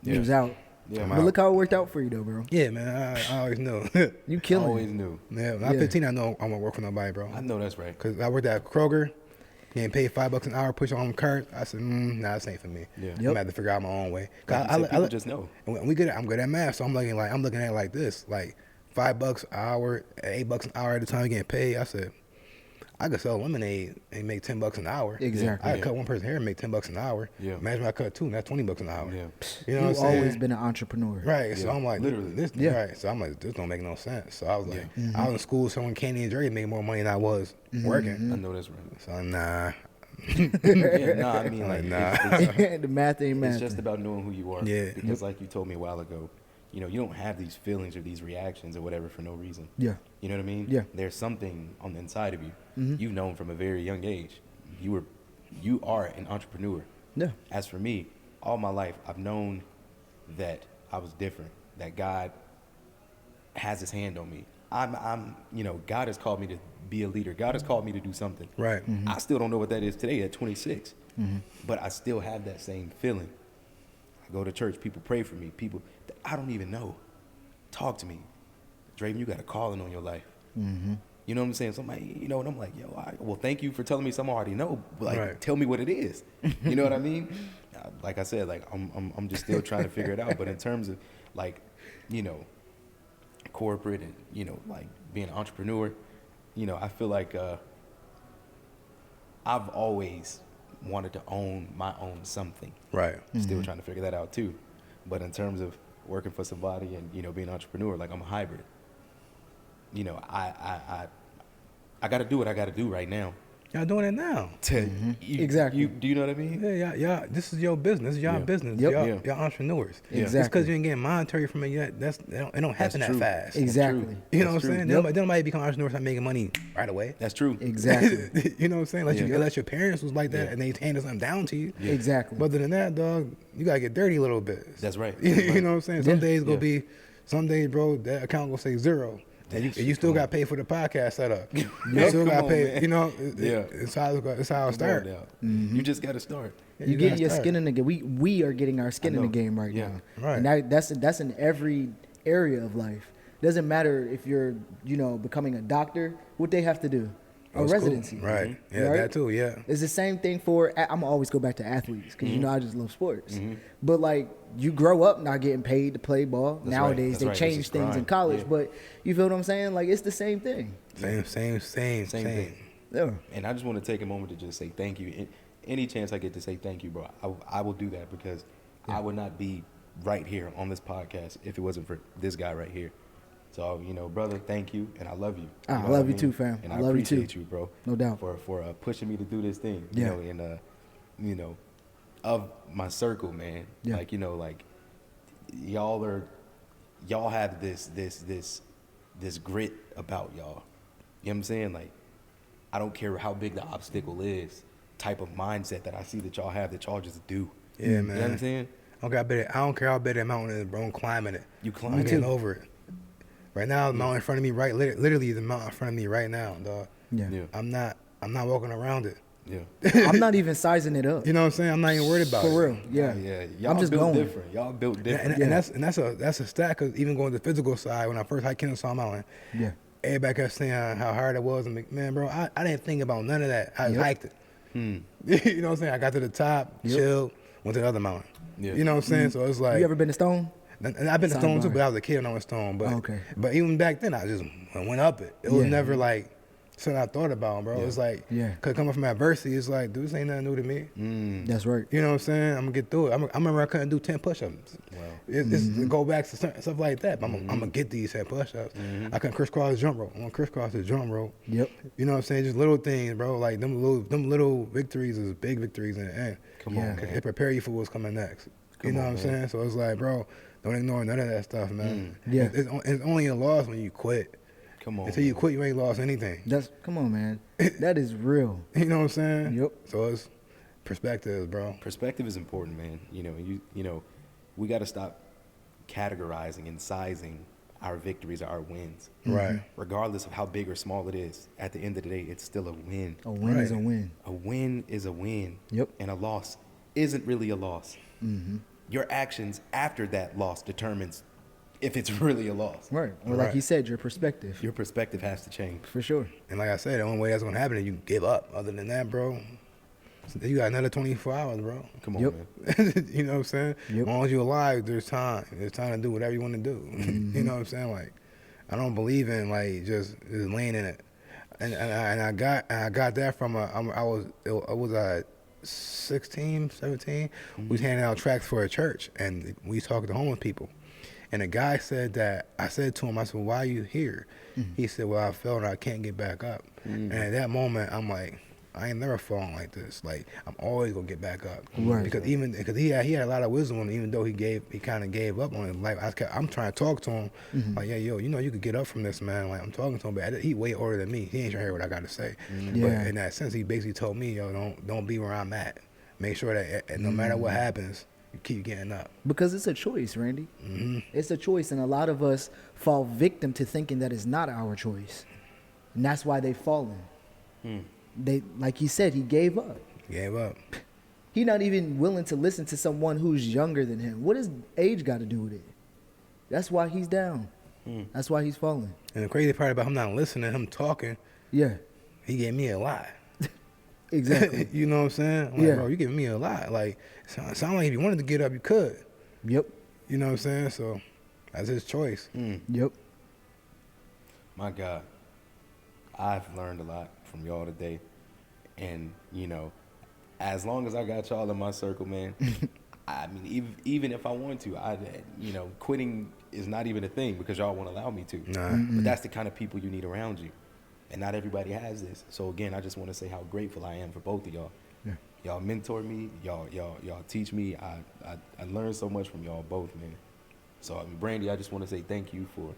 [SPEAKER 1] He was out.
[SPEAKER 2] Yeah,
[SPEAKER 1] but look how it worked out for you, though, bro.
[SPEAKER 3] Yeah, man. I always knew.
[SPEAKER 1] You killing.
[SPEAKER 2] I always knew.
[SPEAKER 3] Yeah, when I'm 15, I know I won't work for nobody, bro.
[SPEAKER 2] I know that's right.
[SPEAKER 3] Cause I worked at Kroger. Getting paid $5 an hour, push on cart. I said, nah, this ain't for me. Yeah. I'm gonna have to figure out my own way.
[SPEAKER 2] I just know.
[SPEAKER 3] And I'm good at math, so I'm looking at it like this, like $5 an hour, $8 an hour at a time getting paid. I said, I could sell lemonade and make $10 an hour.
[SPEAKER 1] Exactly.
[SPEAKER 3] I could cut one person hair and make $10 an hour.
[SPEAKER 2] Yeah.
[SPEAKER 3] Imagine if I cut two, and that's $20 an hour.
[SPEAKER 2] Yeah.
[SPEAKER 3] You know what I'm saying?
[SPEAKER 1] You've always been an entrepreneur.
[SPEAKER 3] Right. So I'm like,
[SPEAKER 2] literally.
[SPEAKER 3] Right. So I'm like, this don't make no sense. So I was like, I was in school selling candy and jerky, making more money than I was working.
[SPEAKER 2] I know that's right.
[SPEAKER 3] So I'm nah.
[SPEAKER 2] I mean, like,
[SPEAKER 1] the math ain't math.
[SPEAKER 2] It's just about knowing who you are.
[SPEAKER 3] Yeah.
[SPEAKER 2] Because, like you told me a while ago, you don't have these feelings or these reactions or whatever for no reason.
[SPEAKER 1] Yeah.
[SPEAKER 2] You know what I mean?
[SPEAKER 1] Yeah.
[SPEAKER 2] There's something on the inside of you. You've known from a very young age. You are an entrepreneur.
[SPEAKER 1] Yeah.
[SPEAKER 2] As for me, all my life, I've known that I was different. That God has His hand on me. God has called me to be a leader. God has called me to do something.
[SPEAKER 3] Right.
[SPEAKER 2] I still don't know what that is today at 26, but I still have that same feeling. I go to church, people pray for me, people that I don't even know talk to me. Draven, you got a calling on your life. You know what I'm saying? Somebody, and I'm like, well, thank you for telling me something I already know. But like, tell me what it is. You know what I mean? Like I said, like I'm just still trying to figure it out. But in terms of like, corporate and like being an entrepreneur, I feel like I've always wanted to own my own something.
[SPEAKER 3] Right.
[SPEAKER 2] Still trying to figure that out too. But in terms of working for somebody and being an entrepreneur, like I'm a hybrid. I got to do what I got to do right now.
[SPEAKER 3] Y'all doing it now.
[SPEAKER 1] Exactly.
[SPEAKER 2] Do you know what I mean?
[SPEAKER 3] Yeah, y'all. This is your business. This is y'all business.
[SPEAKER 1] Yep.
[SPEAKER 3] Y'all entrepreneurs.
[SPEAKER 1] Exactly.
[SPEAKER 3] Just because you ain't getting monetary from it yet, it don't happen that fast.
[SPEAKER 1] Exactly.
[SPEAKER 3] You know what I'm saying? Nobody become entrepreneurs not making money right away.
[SPEAKER 2] That's true.
[SPEAKER 1] Exactly.
[SPEAKER 3] You know what I'm saying? Unless your parents was like that and they handed something down to you.
[SPEAKER 1] Yeah. Exactly.
[SPEAKER 3] But other than that, dog, you gotta get dirty a little bit.
[SPEAKER 2] That's right.
[SPEAKER 3] You know what I'm saying? Some days some days, bro, that account gonna say zero. And you still got to pay for the podcast setup. You still got to pay. It's how it starts.
[SPEAKER 2] You just got to start.
[SPEAKER 1] You getting your skin in the game. We are getting our skin in the game right now.
[SPEAKER 3] Right.
[SPEAKER 1] And that's in every area of life. Doesn't matter if you're becoming a doctor. What they have to do. A residency.
[SPEAKER 3] Cool. Right. Yeah, right? That too, yeah.
[SPEAKER 1] It's the same thing for, I'm going to always go back to athletes because, I just love sports. But, like, you grow up not getting paid to play ball.
[SPEAKER 2] That's
[SPEAKER 1] Nowadays, they change things in college.
[SPEAKER 2] Yeah.
[SPEAKER 1] But you feel what I'm saying? Like, it's the same thing.
[SPEAKER 3] Same thing.
[SPEAKER 1] Yeah.
[SPEAKER 2] And I just want to take a moment to just say thank you. Any chance I get to say thank you, bro, I will do that because I would not be right here on this podcast if it wasn't for this guy right here. So, brother, thank you, and I love you.
[SPEAKER 1] I love you too, fam.
[SPEAKER 2] And I
[SPEAKER 1] love
[SPEAKER 2] appreciate
[SPEAKER 1] you,
[SPEAKER 2] you, bro.
[SPEAKER 1] No doubt.
[SPEAKER 2] For pushing me to do this thing,
[SPEAKER 1] Yeah.
[SPEAKER 2] and, of my circle, man.
[SPEAKER 1] Yeah.
[SPEAKER 2] Like, like y'all have this grit about y'all. You know what I'm saying? Like, I don't care how big the obstacle is, type of mindset that I see that y'all have, that y'all just do.
[SPEAKER 3] Yeah, man.
[SPEAKER 2] You know what I'm saying?
[SPEAKER 3] I don't care how big that mountain is, bro. I'm climbing it.
[SPEAKER 2] You
[SPEAKER 3] I'm
[SPEAKER 2] climbing
[SPEAKER 3] getting over it. Right now, the mountain in front of me, literally the mountain in front of me right now, dog.
[SPEAKER 1] Yeah.
[SPEAKER 3] I'm not walking around it.
[SPEAKER 2] Yeah.
[SPEAKER 1] I'm not even sizing it up.
[SPEAKER 3] You know what I'm saying? I'm not even worried about it.
[SPEAKER 1] For real. Yeah.
[SPEAKER 2] Yeah. Y'all
[SPEAKER 1] I'm just
[SPEAKER 2] built
[SPEAKER 1] going.
[SPEAKER 2] different. Y'all built different.
[SPEAKER 3] And that's a stat, because even going to the physical side, when I first hiked Kennesaw Mountain, everybody kept saying how hard it was. And man, bro, I didn't think about none of that. I hiked it. You know what I'm saying? I got to the top, chilled, went to the other mountain. Yeah. You know what I'm saying? So it's like.
[SPEAKER 1] You ever been to Stone?
[SPEAKER 3] And I've been to Stone too, but I was a kid when I was Stone. But but even back then, I just went up it. It was never like something I thought about, bro. It's like, cause coming from adversity, it's like, dude, this ain't nothing new to me.
[SPEAKER 1] That's right.
[SPEAKER 3] You know what I'm saying? I'm gonna get through it. I remember I couldn't do 10 push-ups. Wow. It's go back to stuff like that. But I'm gonna get these 10 push-ups. I couldn't crisscross the jump rope. I'm gonna crisscross the jump rope. Yep. You know what I'm saying? Just little things, bro. Like them little victories is big victories in the end. Come on, man. It prepare you for what's coming next. You know what I'm saying? So it's like, bro, don't ignore none of that stuff, man. Yeah. It's only a loss when you quit. Come on. Until you quit, you ain't lost anything.
[SPEAKER 1] Come on, man. That is real.
[SPEAKER 3] You know what I'm saying? Yep. So it's perspective, bro.
[SPEAKER 2] Perspective is important, man. You know, we got to stop categorizing and sizing our victories or our wins.
[SPEAKER 3] Right.
[SPEAKER 2] Regardless of how big or small it is, at the end of the day, it's still a win.
[SPEAKER 1] A win is a win.
[SPEAKER 2] A win is a win.
[SPEAKER 1] Yep.
[SPEAKER 2] And a loss isn't really a loss. Your actions after that loss determines if it's really a loss.
[SPEAKER 1] Right. Or like you said, your perspective.
[SPEAKER 2] Your perspective has to change.
[SPEAKER 1] For sure.
[SPEAKER 3] And like I said, the only way that's going to happen is you give up. Other than that, bro, you got another 24 hours, bro.
[SPEAKER 2] Come on, man.
[SPEAKER 3] You know what I'm saying? Yep. As long as you're alive, there's time. There's time to do whatever you want to do. You know what I'm saying? Like, I don't believe in, like, just laying in it. And I got that from I was 16, 17, we was handing out tracts for a church, and we was talking to homeless people. And a guy said that, I said to him, I said, why are you here? He said, well, I fell and I can't get back up. And at that moment, I'm like, I ain't never fallen like this. Like, I'm always gonna get back up. Right. Because he had a lot of wisdom, and even though he kind of gave up on his life, I'm trying to talk to him, like, yeah, yo, you know, you could get up from this, man. Like, I'm talking to him, but he way older than me. He ain't trying to hear what I got to say. But in that sense, he basically told me, yo, don't be where I'm at. Make sure that no matter what happens, you keep getting up. Because
[SPEAKER 1] it's a choice, Randy. It's a choice, and a lot of us fall victim to thinking that it's not our choice, and that's why they've fallen. They, like he said, he gave up. He not even willing to listen to someone who's younger than him. What does age got to do with it? That's why he's down. That's why he's falling.
[SPEAKER 3] And the crazy part about him not listening, him talking, he gave me a lot.
[SPEAKER 1] Exactly.
[SPEAKER 3] You know what I'm saying? Like, bro, you giving me a lot. Like, it sound like if you wanted to get up, you could.
[SPEAKER 1] Yep.
[SPEAKER 3] You know what I'm saying? So that's his choice.
[SPEAKER 1] Yep.
[SPEAKER 2] My God, I've learned a lot from y'all today, and you know, as long as I got y'all in my circle, man, I mean, even if I want to, quitting is not even a thing because y'all won't allow me to. But that's the kind of people you need around you, and not everybody has this. So again, I just want to say how grateful I am for both of y'all. Y'all mentor me, y'all teach me. I learned so much from y'all both, man. So Brandy, I just want to say thank you for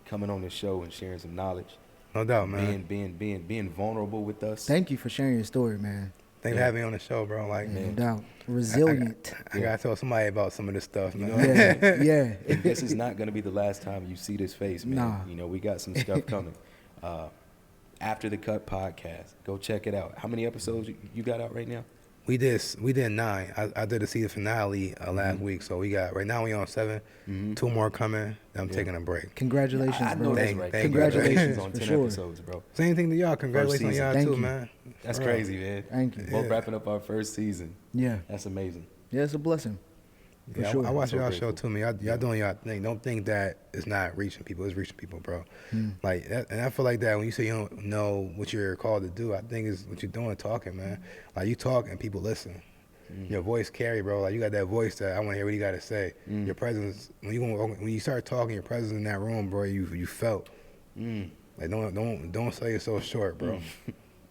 [SPEAKER 2] coming on the show and sharing some knowledge.
[SPEAKER 3] No doubt, man.
[SPEAKER 2] Being vulnerable with us.
[SPEAKER 1] Thanks for sharing your story, man.
[SPEAKER 3] Thanks for having me on the show, bro. Like,
[SPEAKER 1] no doubt. Resilient.
[SPEAKER 3] I gotta tell somebody about some of this stuff, man.
[SPEAKER 2] And this is not gonna be the last time you see this face, man.
[SPEAKER 1] Nah.
[SPEAKER 2] You know, we got some stuff coming. After the Cut podcast, go check it out. How many episodes you got out right now?
[SPEAKER 3] We did 9. I did the season finale last week, so we got right now we on 7. 2 more coming. I'm taking a break.
[SPEAKER 1] Congratulations,
[SPEAKER 2] I know
[SPEAKER 1] bro.
[SPEAKER 2] That's right.
[SPEAKER 1] Congratulations
[SPEAKER 2] on 10
[SPEAKER 1] sure.
[SPEAKER 2] episodes, bro.
[SPEAKER 3] Same thing to y'all. Congratulations on y'all
[SPEAKER 1] Thank
[SPEAKER 3] too,
[SPEAKER 1] you.
[SPEAKER 3] man.
[SPEAKER 2] That's crazy, man.
[SPEAKER 1] Thank you.
[SPEAKER 2] Both wrapping up our first season.
[SPEAKER 1] Yeah.
[SPEAKER 2] That's amazing.
[SPEAKER 1] Yeah, it's a blessing.
[SPEAKER 3] Yeah, I watch y'all show too, man. Y'all doing y'all thing. Don't think that it's not reaching people. It's reaching people, bro. Like that, and I feel like that when you say you don't know what you're called to do, I think is what you're doing, talking, man. Like you talk and people listen. Your voice carry, bro. Like you got that voice that I want to hear what you got to say. Your presence when you start talking, your presence in that room, bro. You felt. Like don't sell yourself short, bro.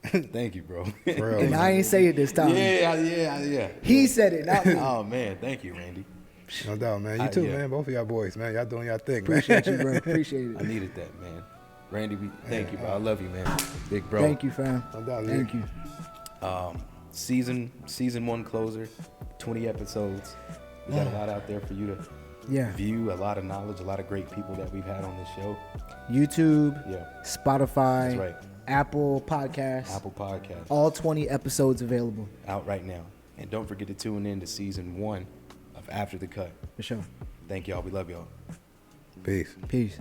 [SPEAKER 2] Thank you, bro.
[SPEAKER 3] For real,
[SPEAKER 1] And
[SPEAKER 3] man.
[SPEAKER 1] I ain't say it this time.
[SPEAKER 2] Yeah.
[SPEAKER 1] He said it, not me.
[SPEAKER 2] Oh man, thank you, Randy.
[SPEAKER 3] No doubt, man. You too, man. Both of y'all boys, man. Y'all doing y'all thing,
[SPEAKER 1] Appreciate
[SPEAKER 3] man.
[SPEAKER 1] you, bro. Appreciate it.
[SPEAKER 2] I needed that, man. Randy, thank you, bro. I love you, man. Big bro.
[SPEAKER 1] Thank you, fam.
[SPEAKER 3] No doubt,
[SPEAKER 1] Thank you.
[SPEAKER 2] Season 1 closer, 20 episodes. We got a lot out there for you to view, a lot of knowledge, a lot of great people that we've had on this show.
[SPEAKER 1] YouTube, Spotify,
[SPEAKER 2] That's right.
[SPEAKER 1] Apple Podcasts. All 20 episodes available.
[SPEAKER 2] Out right now. And don't forget to tune in to season 1 of After the Cut.
[SPEAKER 1] For sure.
[SPEAKER 2] Thank y'all. We love y'all.
[SPEAKER 3] Peace.
[SPEAKER 1] Peace.